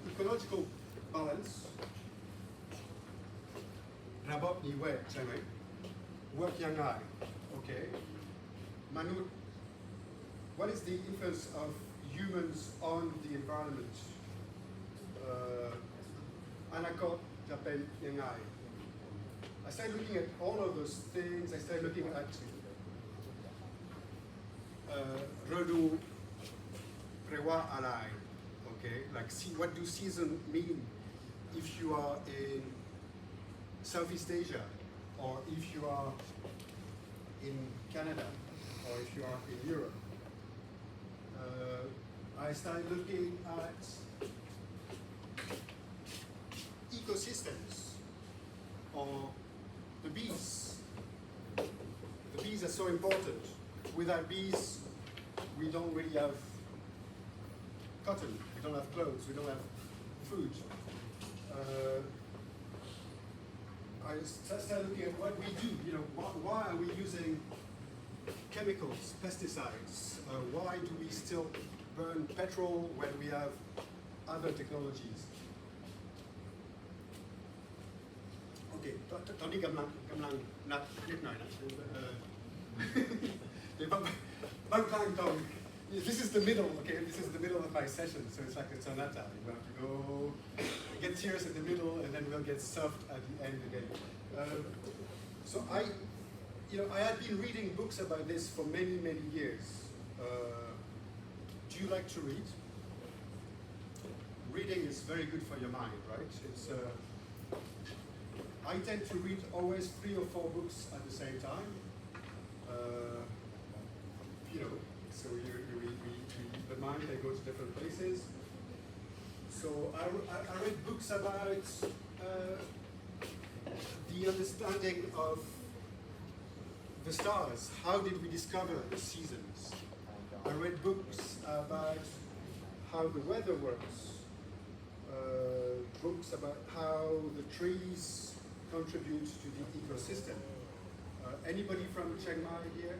Ecological balance, Rabot ni we, work yang ai, okay. Manut, what is the influence of humans on the environment? Anakot, j'appelle yang ai. I started looking at all of those things. I started looking at Redoux Prewa Alai. Okay, like see what do season mean if you are in Southeast Asia, or if you are in Canada, or if you are in Europe. I started looking at ecosystems, or the bees. The bees are so important. Without bees, we don't really have cotton, we don't have clothes, we don't have food. I started looking at what we do, you know, why are we using chemicals, pesticides? Why do we still burn petrol when we have other technologies? Okay, tony gamlang nat nit nai na. This is the middle, okay? This is the middle of my session, so it's like a sonata. You have to go get tears in the middle, and then we'll get soft at the end again. So I had been reading books about this for many, many years. Do you like to read? Reading is very good for your mind, right? It's. I tend to read always 3 or 4 books at the same time. You know, so the mind, they go to different places. So I read books about the understanding of the stars. How did we discover the seasons? I read books about how the weather works. Books about how the trees contribute to the ecosystem. Anybody from Chiang Mai here?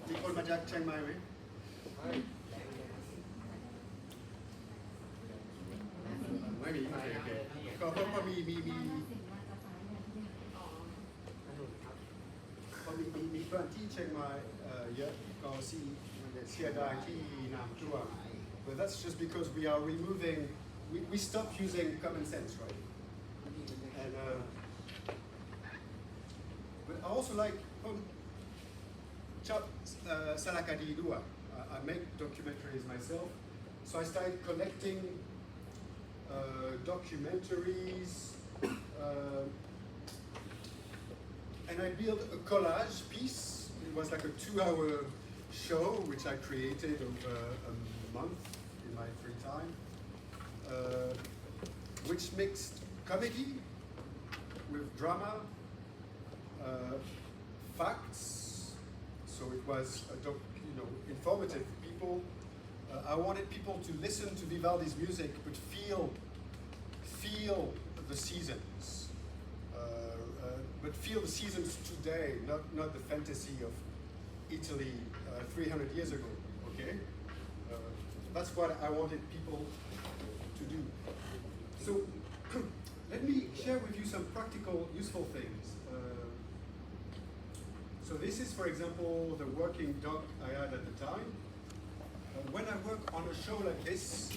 People from Chiang Mai, right? Maybe, okay. Becauseมีเพื่อนที่เชียงใหม่เยอะก็เสียดายที่น้ำท่วม but that's just because we are removing, we stopped using common sense, right? And but I also like Salakadi Dua. I make documentaries myself, so I started collecting documentaries, and I built a collage piece. It was like a 2-hour show which I created over a month in my free time, which mixed comedy with drama, facts. So it was informative for people. I wanted people to listen to Vivaldi's music, but feel the seasons. But feel the seasons today, not the fantasy of Italy 300 years ago. Okay, that's what I wanted people to do. So let me share with you some practical, useful things. So this is, for example, the working doc I had at the time. When I work on a show like this,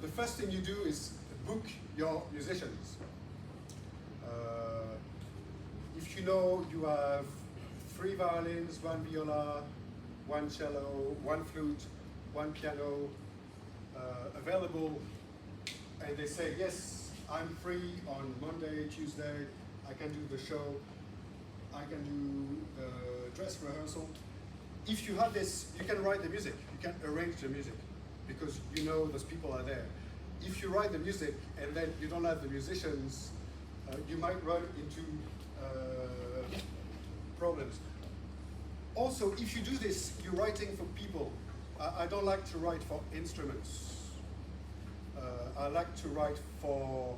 the first thing you do is book your musicians. If you know you have 3 violins, 1 viola, 1 cello, 1 flute, 1 piano available, and they say, yes, I'm free on Monday, Tuesday, I can do the show, I can do the dress rehearsal. If you have this, you can write the music, you can arrange the music, because you know those people are there. If you write the music and then you don't have the musicians, you might run into problems. Also, if you do this, you're writing for people. I don't like to write for instruments. I like to write for,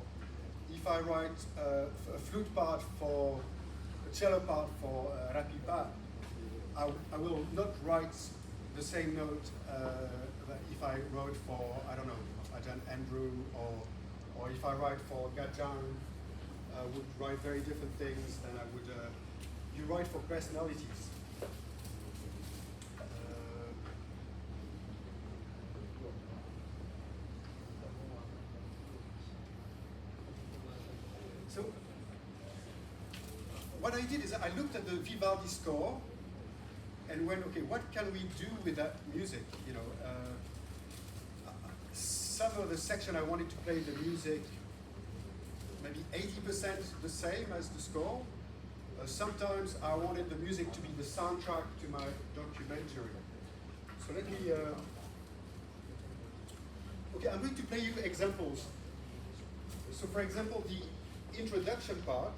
if I write a flute part for, a cello part for Rapipa, I will not write the same note that if I wrote for, I don't know, Ajahn Andrew, or if I write for Gajang, I would write very different things than I would, you write for personalities. So, what I did is I looked at the Vivaldi score and went, okay, what can we do with that music? You know, some of the section I wanted to play the music maybe 80% the same as the score. Sometimes I wanted the music to be the soundtrack to my documentary. So let me, okay, I'm going to play you examples. So for example, the introduction part,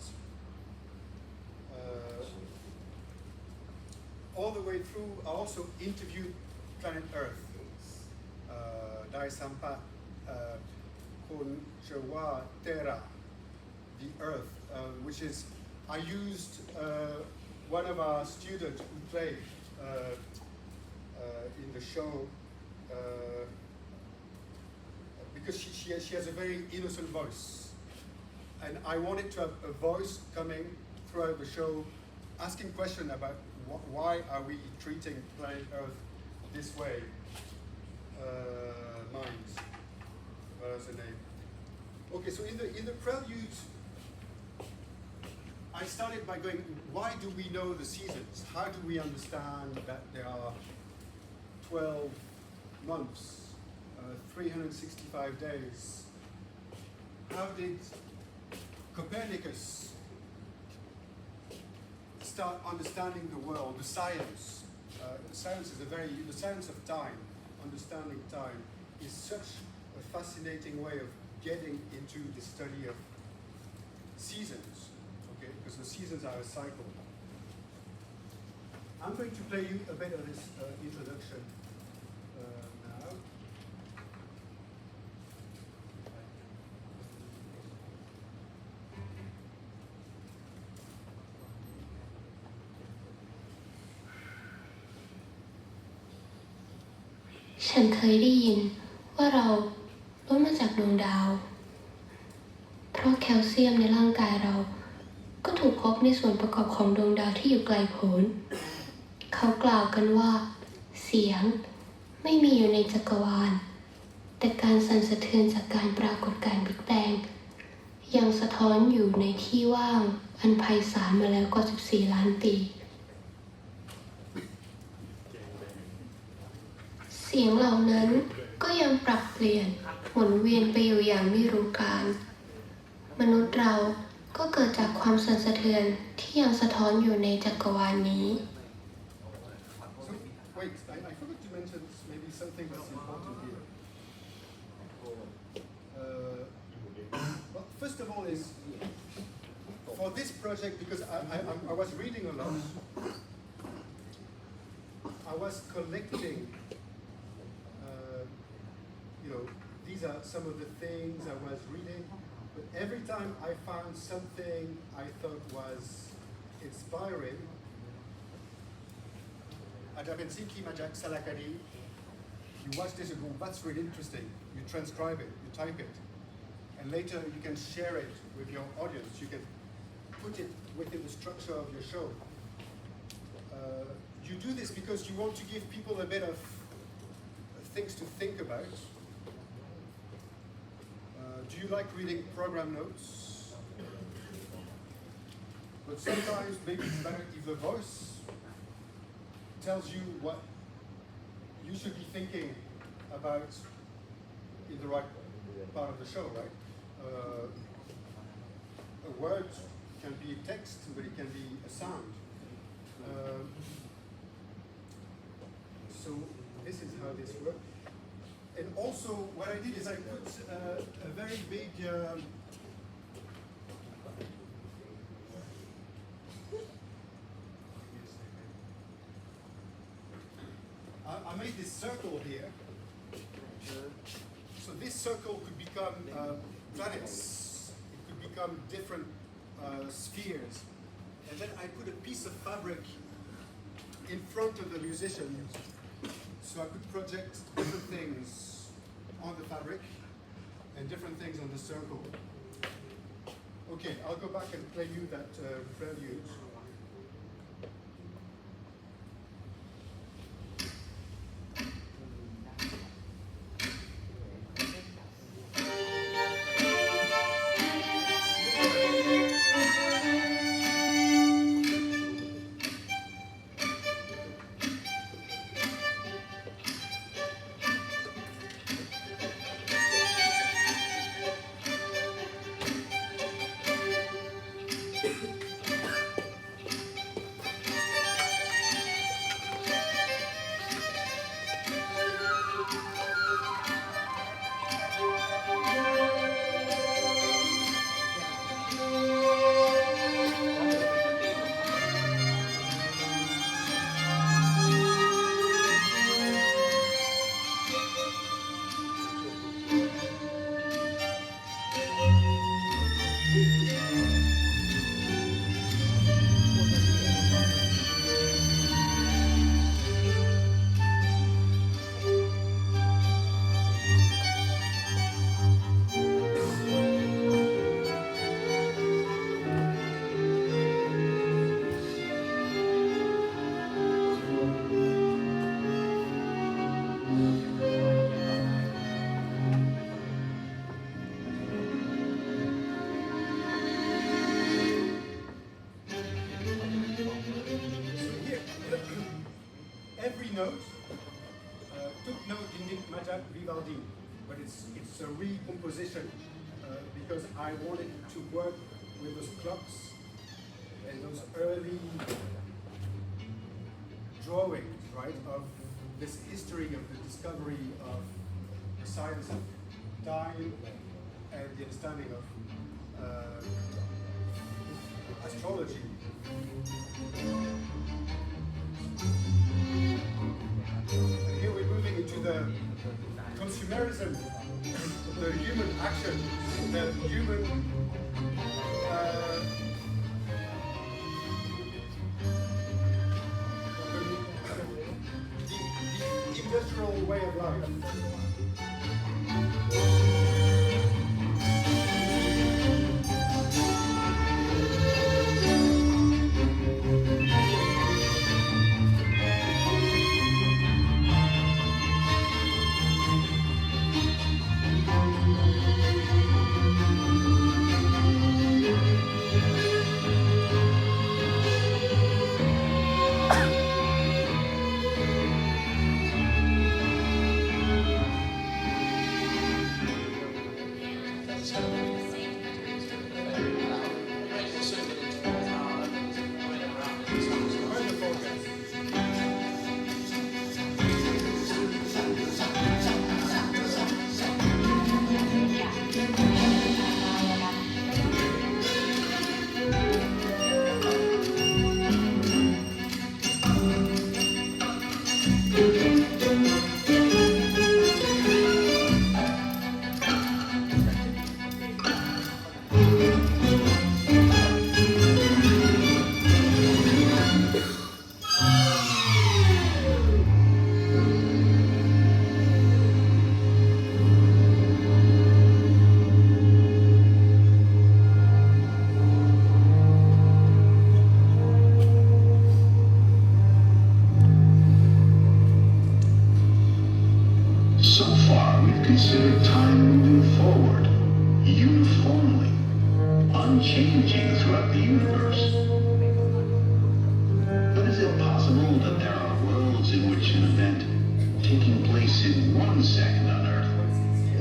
all the way through, I also interviewed Planet Earth. Dai Sampa Kun Chewa Terra, the Earth, which is, I used one of our students who played in the show because she has a very innocent voice. And I wanted to have a voice coming throughout the show, asking questions about why are we treating planet Earth this way? Minds, what's the name? Okay, so in the prelude, I started by going, why do we know the seasons? How do we understand that there are 12 months, 365 days? How did Copernicus start understanding the world, the science? Science is the science of time, understanding time, is such a fascinating way of getting into the study of seasons, okay? Because the seasons are a cycle. I'm going to play you a bit of this introduction now. ฉันเคยได้ยินว่าเราล้วนมาจากดวงดาวเพราะแคลเซียมในร่างกายเราก็ถูกพบในส่วนประกอบของดวงดาวที่อยู่ไกลโพ้นเขากล่าวกันว่าเสียงไม่มีอยู่ในจักรวาลแต่การสั่นสะเทือนจากการปรากฏการณ์บิ๊กแบงยังสะท้อนอยู่ในที่ว่างอันไพศาลมาแล้วกว่า14 ล้านปีเสียงเหล่านั้นก็ยังปรับเปลี่ยนหมุนเวียนไปอยู่อย่างไม่รู้กาลมนุษย์เรา ก็เกิดจากความสั่นสะเทือนที่ยังสะท้อนอยู่ในจักรวาลนี้ So, wait, I forgot to mention maybe something that's important here. Well, first of all is, for this project, because I was reading a lot, I was collecting, these are some of the things I was reading, but every time I found something I thought was inspiring, Ada Bensiki Majak Salakadi, you watch this and go, that's really interesting. You transcribe it, you type it, and later you can share it with your audience. You can put it within the structure of your show. You do this because you want to give people a bit of things to think about. Do you like reading program notes? But sometimes maybe it's better if the voice tells you what you should be thinking about in the right part of the show, right? A word can be text, but it can be a sound. So this is how this works. And also, what I did is I put a very big I made this circle here. So this circle could become planets. It could become different spheres. And then I put a piece of fabric in front of the musician. So I could project different things on the fabric and different things on the circle. Okay, I'll go back and play you that prelude. Every note took note in Majak Vivaldi, but it's a recomposition because I wanted to work with those clocks and those early drawings, right, of this history of the discovery of the science of time and the understanding of astrology. And here we're moving into the consumerism, the human action, the human the industrial way of life. taking place in 1 second on Earth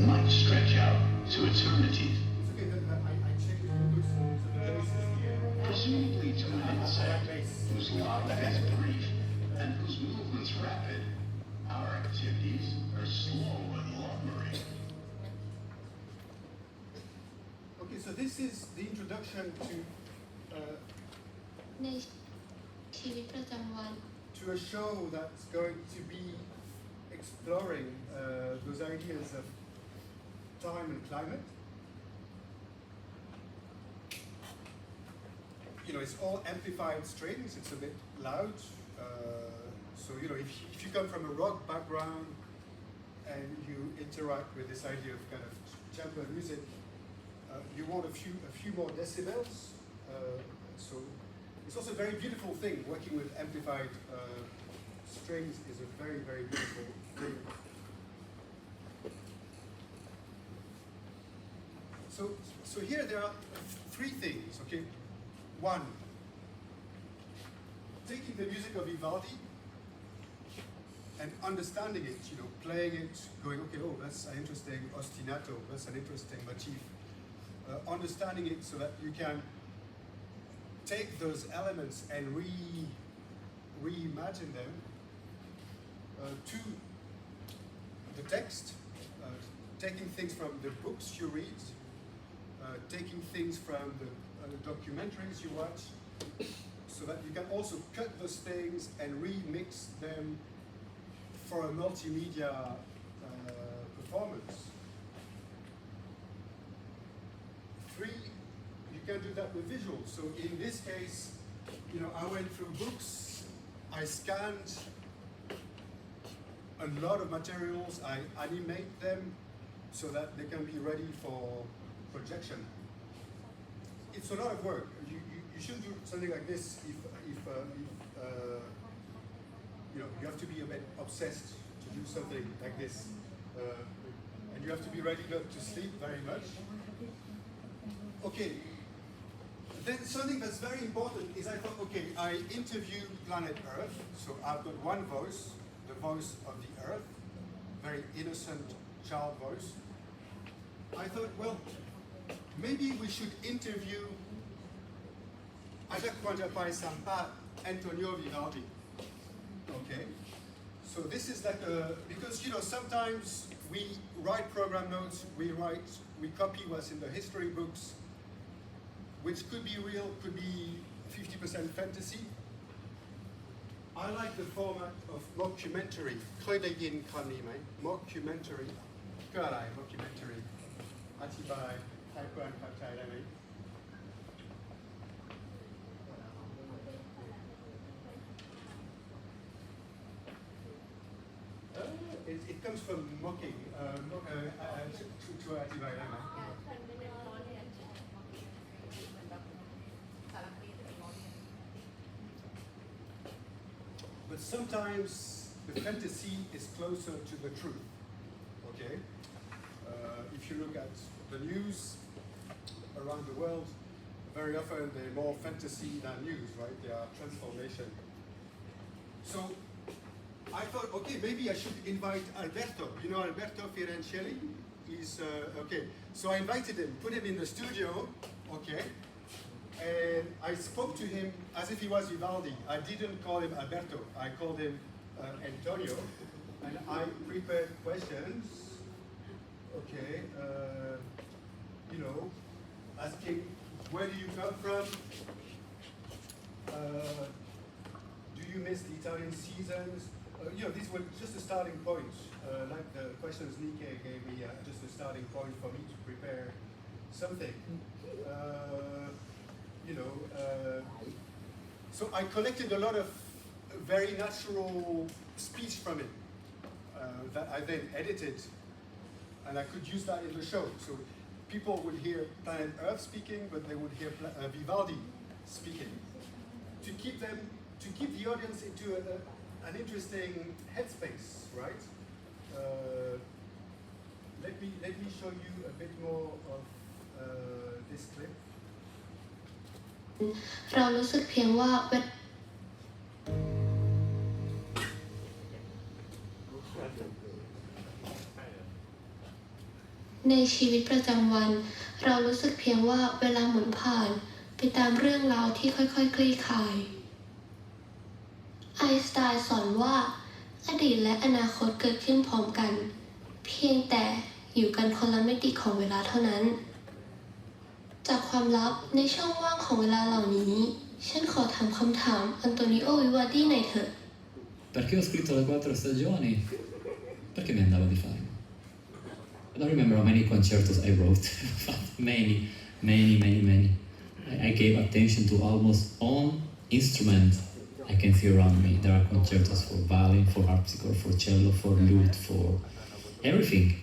might stretch out to eternity. It's okay, I checked the books, so the base is here. Presumably to an insect Base. whose life is brief and whose movements rapid, our activities are slow and lumbering. Okay, so this is the introduction to ในชีวิตประจำวัน to a show that's going to be exploring those ideas of time and climate. You know, it's all amplified strings. It's a bit loud. So you know, if you come from a rock background and you interact with this idea of kind of chamber music, you want a few more decibels. So it's also a very beautiful thing. Working with amplified strings is a very, very beautiful thing. So here there are three things. Okay, one, taking the music of Vivaldi and understanding it, you know, playing it, going, okay, oh, that's an interesting ostinato, that's an interesting motif. Understanding it so that you can take those elements and reimagine them. Two, the text, taking things from the books you read, taking things from the documentaries you watch, so that you can also cut those things and remix them for a multimedia performance. Three, you can do that with visuals. So in this case, you know, I went through books, I scanned a lot of materials, I animate them so that they can be ready for projection. It's a lot of work. You shouldn't do something like this if you know, you have to be a bit obsessed to do something like this. And you have to be ready not to sleep very much. Okay, then something that's very important is I thought, okay, I interview planet Earth, so I've got one voice, the voice of the Earth, very innocent child voice. I thought, well, maybe we should interview Ada Quantapai Sampa Antonio Vivaldi. Okay, so this is like because you know sometimes we write program notes, we copy what's in the history books, which could be real, could be 50% fantasy. I like the format of mockumentary. เคยได้ยินคำนี้ไหม mockumentary คืออะไร mockumentary อธิบายให้เพื่อนเข้าใจได้ไหม It comes from mocking. To อธิบายได้ไหม But sometimes the fantasy is closer to the truth. Okay, if you look at the news around the world, very often they're more fantasy than news, right? They are transformation. So I thought, okay, maybe I should invite Alberto. You know Alberto Firencelli? He's okay. So I invited him, put him in the studio, okay. And I spoke to him as if he was Vivaldi. I didn't call him Alberto. I called him Antonio. And I prepared questions. Okay, you know, asking where do you come from? Do you miss the Italian seasons? You know, these were just a starting point. Like the questions Nike gave me, just a starting point for me to prepare something. You know, so I collected a lot of very natural speech from it that I then edited, and I could use that in the show. So people would hear Planet Earth speaking, but they would hear Vivaldi speaking. To keep the audience into an interesting headspace, right? Let me show you a bit more of this clip. เรารู้สึกเพียงว่า ในชีวิตประจำวันเรารู้สึกเพียงว่าเวลาหมุนผ่านไปตามเรื่องราวที่ค่อยๆคลี่คลายไอน์สไตน์สอนว่าอดีตและอนาคตเกิดขึ้นพร้อมกันเพียงแต่อยู่กันคนละมิติของเวลาเท่านั้นจากความลับในช่องว่างของเวลาเหล่านี้ฉันขอถามคำถามอันโตนิโอ วิวาร์ดีหน่อยเถอะ Perché ho scritto le 4 stagioni? Perché mi andava di farlo. I don't remember how many concertos I wrote. many. I gave attention to almost all instruments I can see around me. There are concertos for violin, for harpsichord, for cello, for lute, for everything.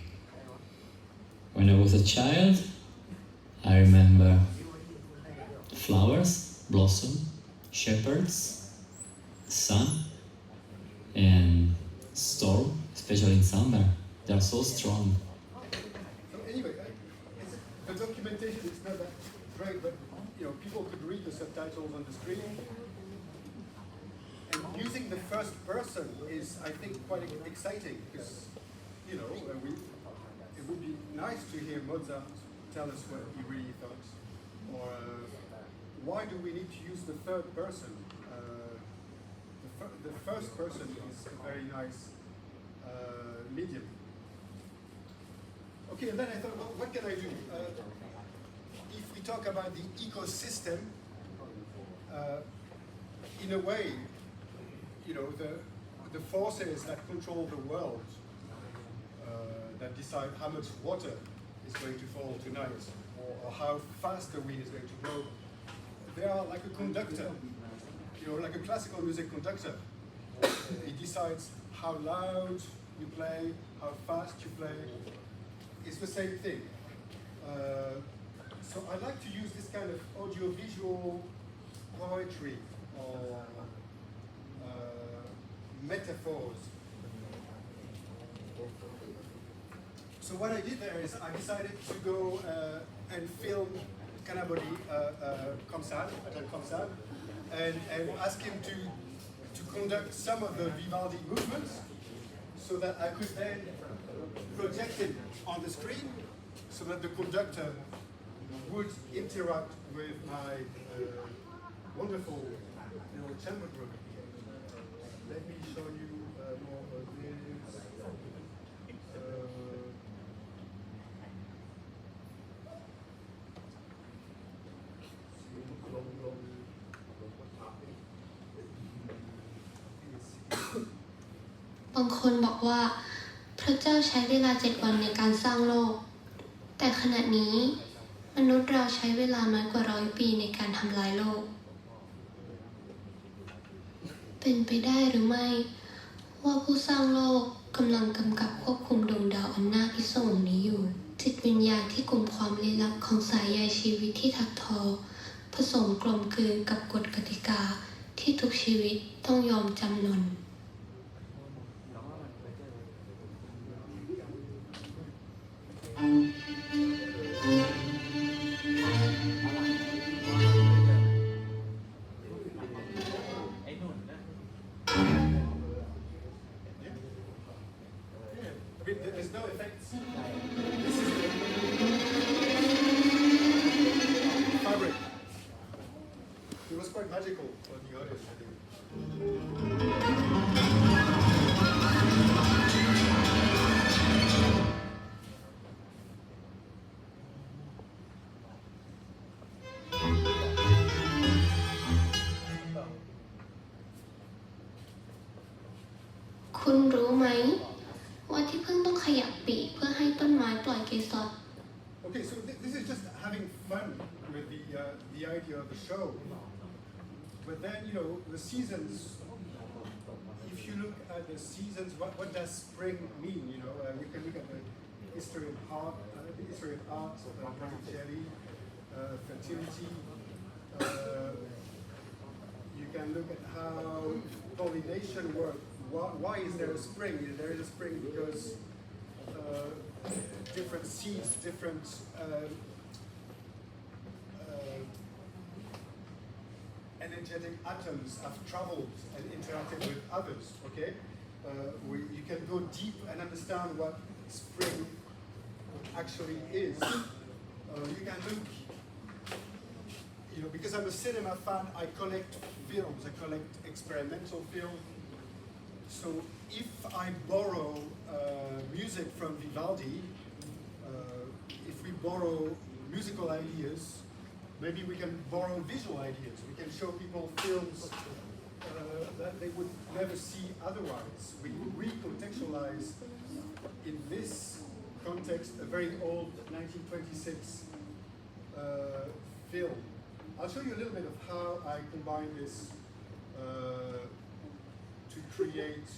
When I was a child, I remember flowers, blossom, shepherds, sun, and storm, especially in summer. They are so strong. So anyway, the documentation is not that great, but people could read the subtitles on the screen. And using the first person is, I think, quite exciting because, it would be nice to hear Mozart tell us what he really thought. Or why do we need to use the third person? The first person is a very nice medium. Okay, and then I thought, well, what can I do? If we talk about the ecosystem, in a way, the forces that control the world, that decide how much water is going to fall tonight, or how fast the wind is going to blow, they are like a conductor, like a classical music conductor. It decides how loud you play, how fast you play. It's the same thing. So I like to use this kind of audiovisual poetry or metaphors. So what I did there is I decided to go and film Canaboli Comsal, and ask him to conduct some of the Vivaldi movements so that I could then project it on the screen so that the conductor would interact with my wonderful little chamber group. Let me show you more of this.บางคนบอกว่าพระเจ้าใช้เวลา7 วันในการสร้างโลกแต่ขณะนี้มนุษย์เราใช้เวลามากกว่า100 ปีในการทำลายโลกเป็นไปได้หรือไม่ว่าผู้สร้างโลกกำลังกำกับควบคุมดวงดาวอันน่าพิศวงนี้อยู่จิตวิญญาณที่กลุ่มความลี้ลับของสายใยชีวิตที่ถักทอผสมกลมกลืนกับกฎกติกาที่ทุกชีวิตต้องยอมจำนนThere's no effects. This is the fabric. It was quite magical for the audience, I think. คุณรู้ไหมว่าที่พึ่งต้องขยับปีกเพื่อให้ต้นไม้ปล่อยเกสร Okay, so this is just having fun with the idea of the show. But then, the seasons, if you look at the seasons, what does spring mean? We can look at the history of art, Botticelli, fertility. You can look at how pollination works. Why is there a spring? There is a spring because different seeds, different energetic atoms have traveled and interacted with others, okay? where you can go deep and understand what spring actually is. You can look, because I'm a cinema fan, I collect films, I collect experimental film. So if I borrow music from Vivaldi, if we borrow musical ideas, maybe we can borrow visual ideas. We can show people films that they would never see otherwise. We recontextualize in this context a very old 1926 film. I'll show you a little bit of how I combine this to create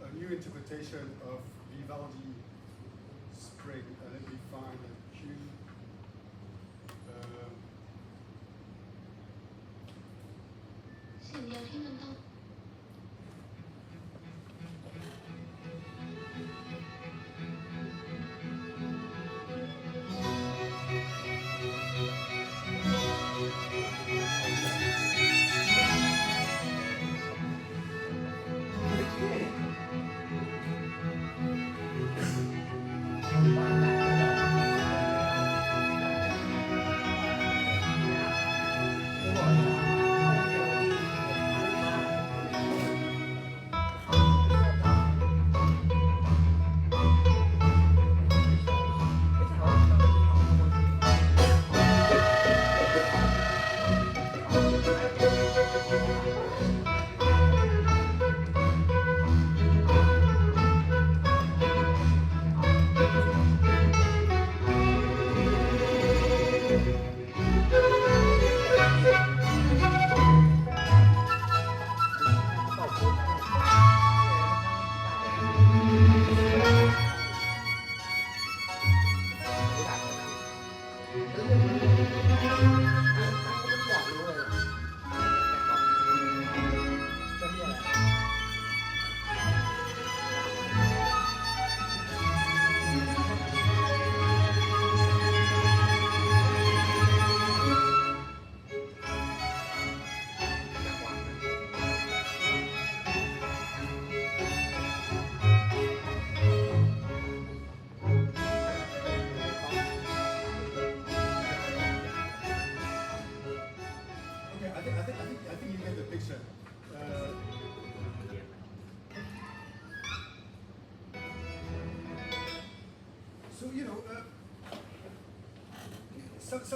a new interpretation of Vivaldi Spring. Let me find a cue. Uh, สิ่งเดียวที่มันต้อง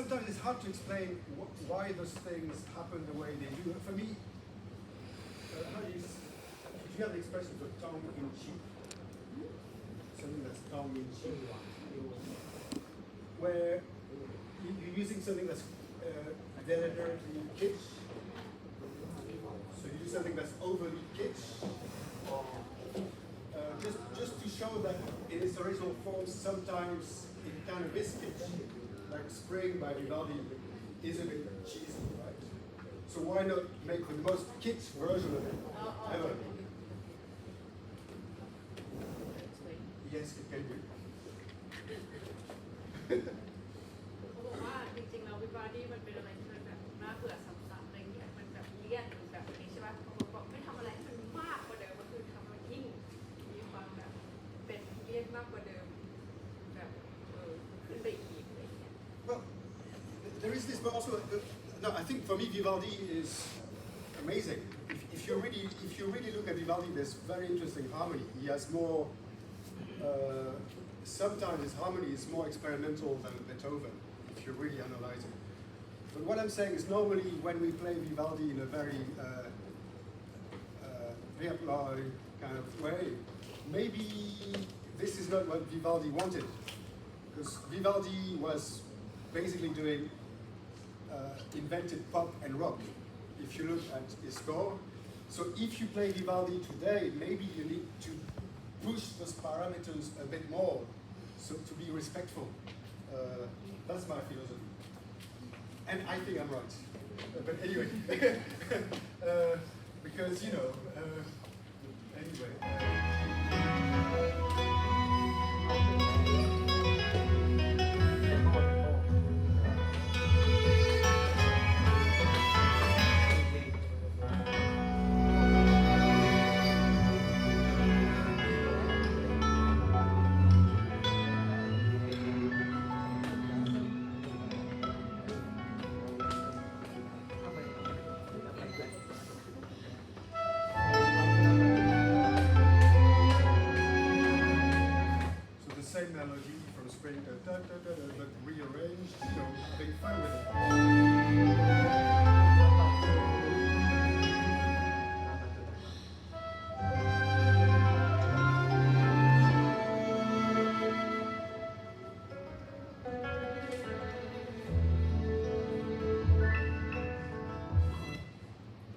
Sometimes it's hard to explain why those things happen the way they do. For me, you have the expression for tongue in cheek, something that's tongue in cheek, where you're using something that's deliberately kitsch, so you use something that's overly kitsch, just to show that in its original form sometimes it kind of is kitsch. Like Spring by Vivaldi is a bit cheesy, right? So why not make the most kitsch version of it ever? Yes, it can be. เขาบอกว่าจริงๆแล้ววิบาร์ดี้มันเป็นอะไรที่มันแบบน่าเบื่อซ้ำๆอะไรเงี้ยมันแบบเลี่ยนแบบนี้ใช่ป่ะเขาบอกไม่ทำอะไรให้มันมากกว่าเดิมก็คือทำให้ยิ่งมีความแบบเป็นเลี่ยนมากกว่าเดิมแบบขึ้นไปอีกอะไรเงี้ย Well, there is this, but also no. I think for me Vivaldi is amazing. If you really look at Vivaldi, there's very interesting harmony. He has more. Sometimes his harmony is more experimental than Beethoven, if you really analyze it. But what I'm saying is normally when we play Vivaldi in a very repertoire kind of way, maybe this is not what Vivaldi wanted. Because Vivaldi was basically doing invented pop and rock, if you look at his score. So if you play Vivaldi today, maybe you need to push those parameters a bit more, so to be respectful. That's my philosophy. And I think I'm right. But anyway, because, anyway. but rearranged, having fun with it.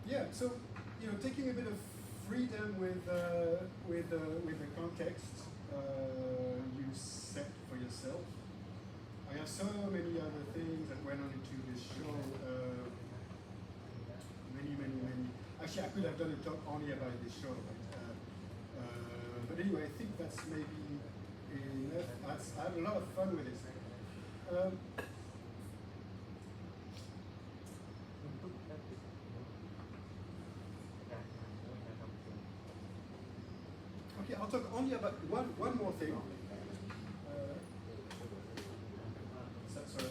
Yeah, so taking a bit of freedom with the context you set for yourself. I have so many other things that went on into this show. Many. Actually, I could have done a talk only about this show, but anyway, I think that's maybe enough. I had a lot of fun with this. Okay, I'll talk only about one more thing. Sorry, I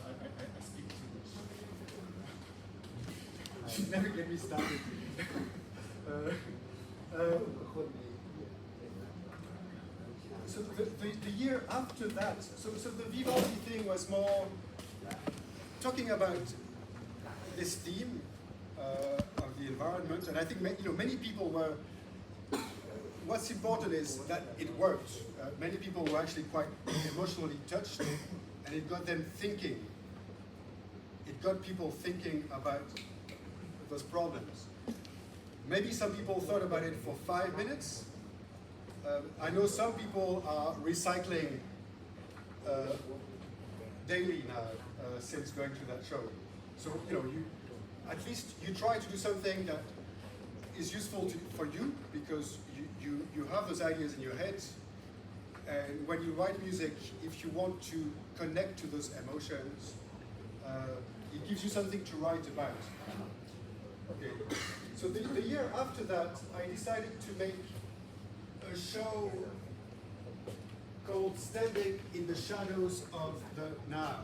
speak too much. Should never get me started. So the year after that, so the Vivaldi thing was more talking about this theme of the environment, and I think many people were. What's important is that it worked. Many people were actually quite emotionally touched, and it got them thinking. It got people thinking about those problems. Maybe some people thought about it for 5 minutes. I know some people are recycling daily now since going to that show. So you at least you try to do something that is useful for you, because you have those ideas in your head, and when you write music, if you want to connect to those emotions, it gives you something to write about. Okay, so the year after that, I decided to make a show called Standing in the Shadows of the Now.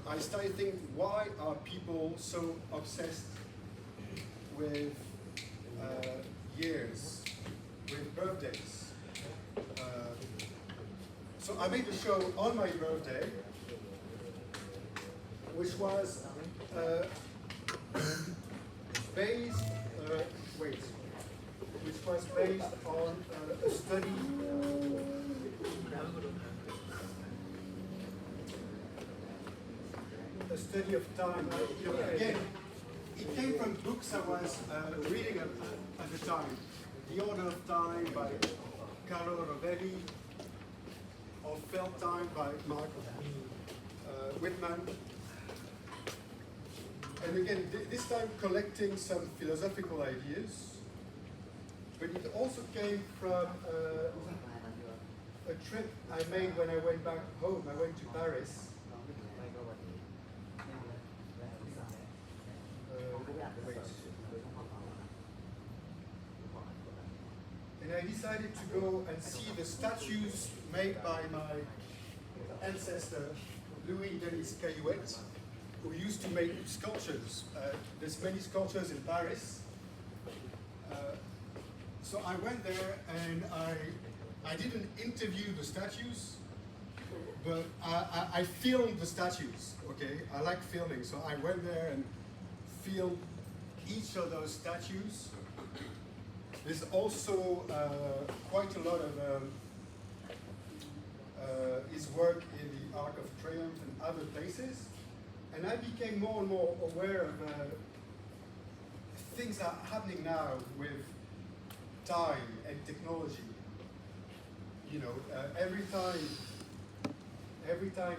I started thinking, why are people so obsessed with years, with birthdays? So I made a show on my birthday, which was based on a study. A study of time. Again, it came from books I was reading at the time. The Order of Time by Carlo Rovelli, or Felt Time by Mark Whitman. And again, this time collecting some philosophical ideas, but it also came from a trip I made when I went back home. I went to Paris. And I decided to go and see the statues made by my ancestor, Louis Denis Caillouet, who used to make sculptures. There's many sculptures in Paris. So I went there and I didn't interview the statues, but I filmed the statues, okay? I like filming, so I went there and filmed each of those statues. There's also quite a lot of his work in the Arc of Triumph and other places. And I became more and more aware of things that are happening now with time and technology. You know, every time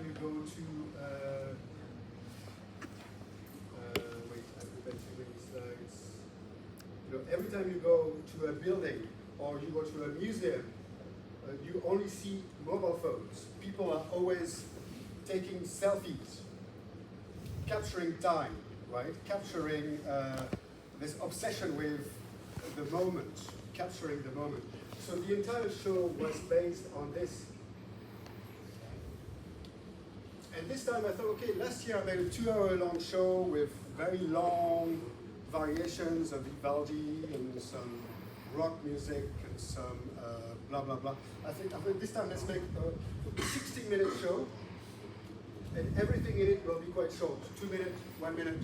you go to wait, I prepared too many slides. You know, every time you go to a building or you go to a museum, you only see mobile phones. People are always taking selfies, capturing time, right? Capturing this obsession with the moment, capturing the moment. So the entire show was based on this. And this time I thought, okay, last year I made a 2-hour-long show with very long variations of Vivaldi and some rock music and some blah blah blah. I think this time let's make a 60-minute show, and everything in it will be quite short, 2 minutes, 1 minute,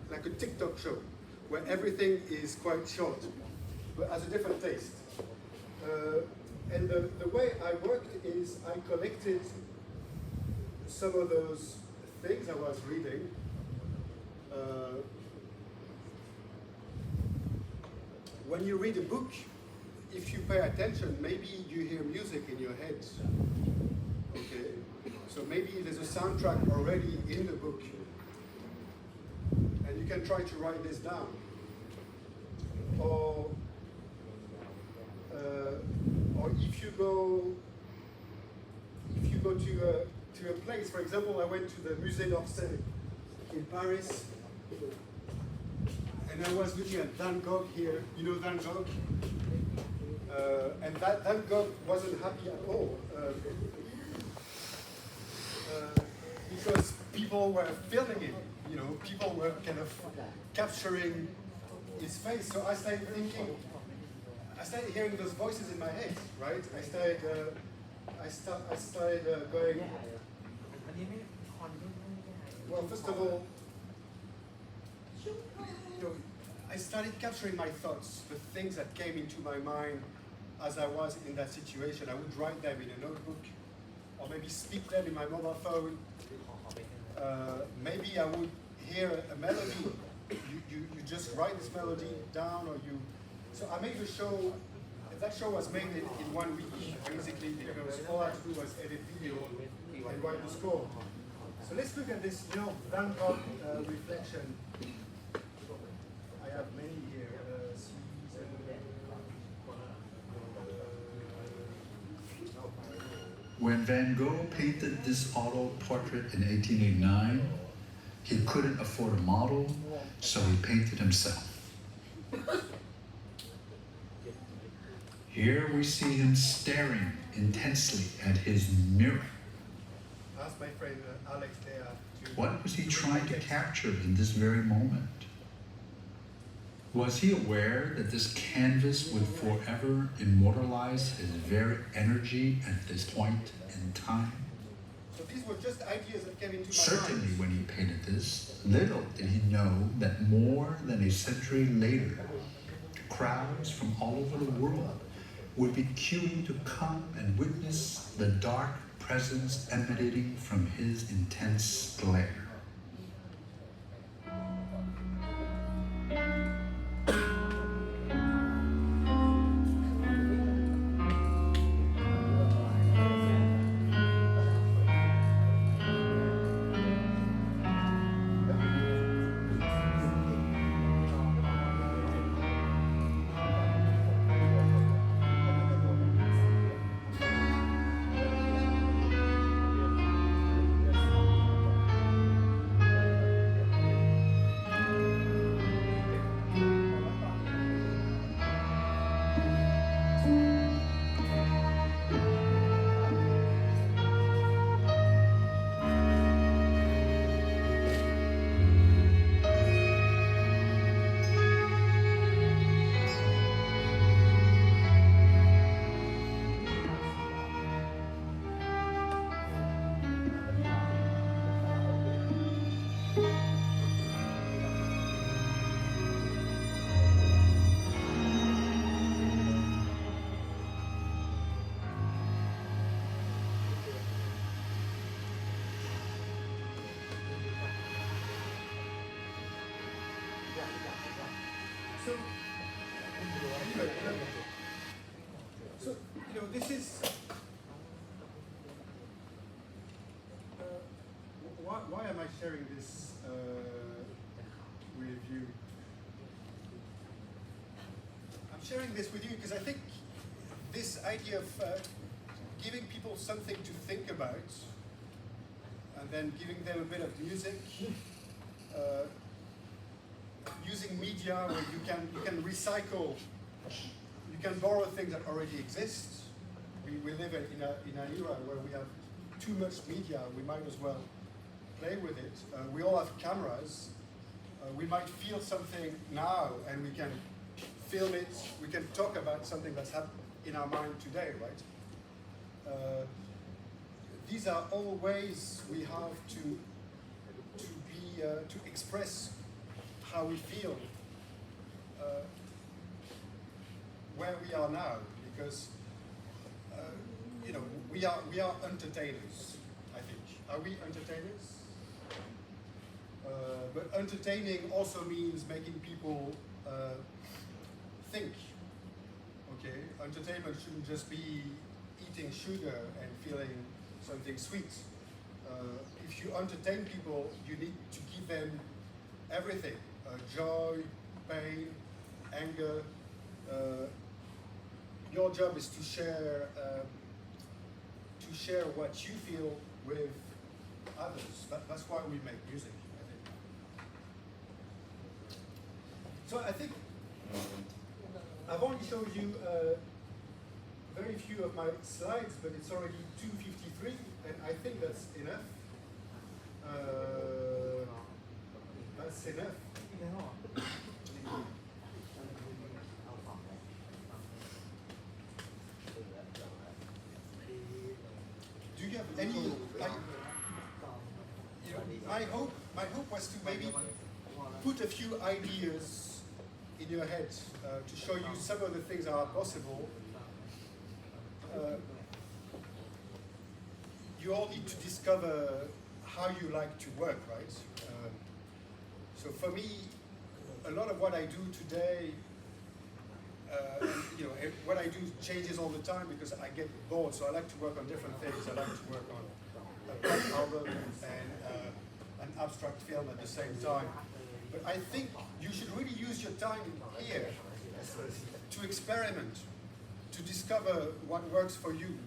like a TikTok show, where everything is quite short, but has a different taste. And the way I worked is I collected some of those things I was reading. When you read a book, if you pay attention, maybe you hear music in your head. Okay, so maybe there's a soundtrack already in the book, and you can try to write this down. Or if you go to a place, for example, I went to the Musée d'Orsay in Paris, and I was looking at Van Gogh here. You know Van Gogh? And that Van Gogh wasn't happy at all because people were filming him. You know, people were kind of capturing his face. So I started thinking. I started hearing those voices in my head, right? I started going. Well, first of all, you know, I started capturing my thoughts, the things that came into my mind as I was in that situation. I would write them in a notebook, or maybe speak them in my mobile phone. Maybe I would hear a melody. You just write this melody down, or you. So I made a show. That show was made in 1 week, basically, because all I had to do was edit video and write the score. So let's look at this, Van Gogh reflection. I have many here. When Van Gogh painted this auto portrait in 1889, he couldn't afford a model, so he painted himself. Here we see him staring intensely at his mirror. Ask my friend Alex there. What was he trying to capture in this very moment? Was he aware that this canvas would forever immortalize his very energy at this point in time? So these were just ideas that came into my Certainly mind. when he painted this, little did he know that more than a century later, crowds from all over the world would be queuing to come and witness the dark presence emanating from his intense glare. So, this is why am I sharing this with you? I'm sharing this with you because I think this idea of giving people something to think about and then giving them a bit of music, using media where you can recycle, you can borrow things that already exist. We live in an era where we have too much media. We might as well play with it. We all have cameras. We might feel something now, and we can film it, we can talk about something that's happened in our mind today, right? These are all ways we have to express how we feel where we are now, because you know, we are entertainers, I think. Are we entertainers? But entertaining also means making people think. Okay, entertainment shouldn't just be eating sugar and feeling something sweet. If you entertain people, you need to give them everything: joy, pain, anger. Your job is to share what you feel with others. That's why we make music, I think. So I think I've only showed you very few of my slides, but it's already 2:53, and I think that's enough. That's enough. Do you have any? My hope was to maybe put a few ideas in your head to show you some of the things that are possible. You all need to discover how you like to work, right? So for me, a lot of what I do today, you know, what I do changes all the time because I get bored. So I like to work on different things. I like to work on a pop album and an abstract film at the same time. But I think you should really use your time here to experiment, to discover what works for you.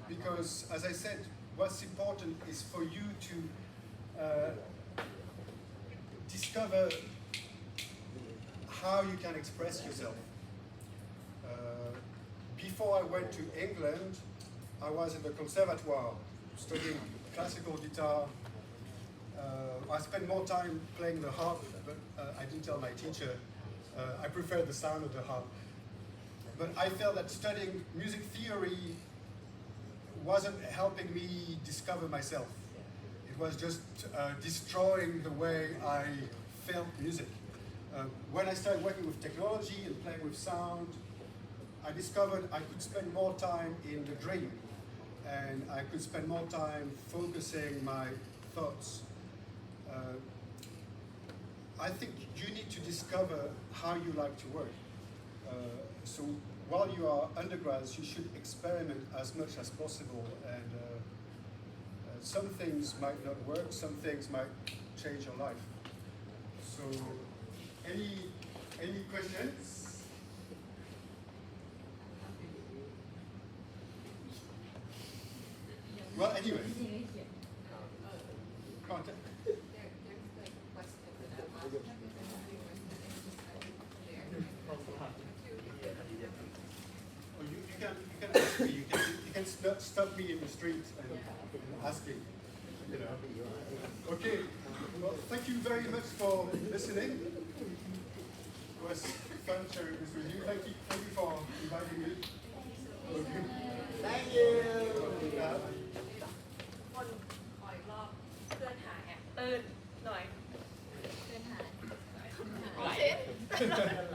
Because, as I said, what's important is for you to discover how you can express yourself. Before I went to England, I was in the conservatoire studying classical guitar. I spent more time playing the harp, but I didn't tell my teacher. I preferred the sound of the harp. But I felt that studying music theory wasn't helping me discover myself. It was just destroying the way I felt music. When I started working with technology and playing with sound, I discovered I could spend more time in the dream, and I could spend more time focusing my thoughts. I think you need to discover how you like to work. So while you are undergrads, you should experiment as much as possible, and some things might not work, some things might change your life. So, any questions? Well, anyway, Contex. There's like question that I want to Oh, you can ask me. You can stop me in the street and ask me. You know. Okay. Well, thank you very much for listening. It was fun sharing this with you. Thank you for inviting me. Okay. Thank you. คนขออีกรอบเพื่อนหายอ่ะตื่นหน่อย เดินหา ไหล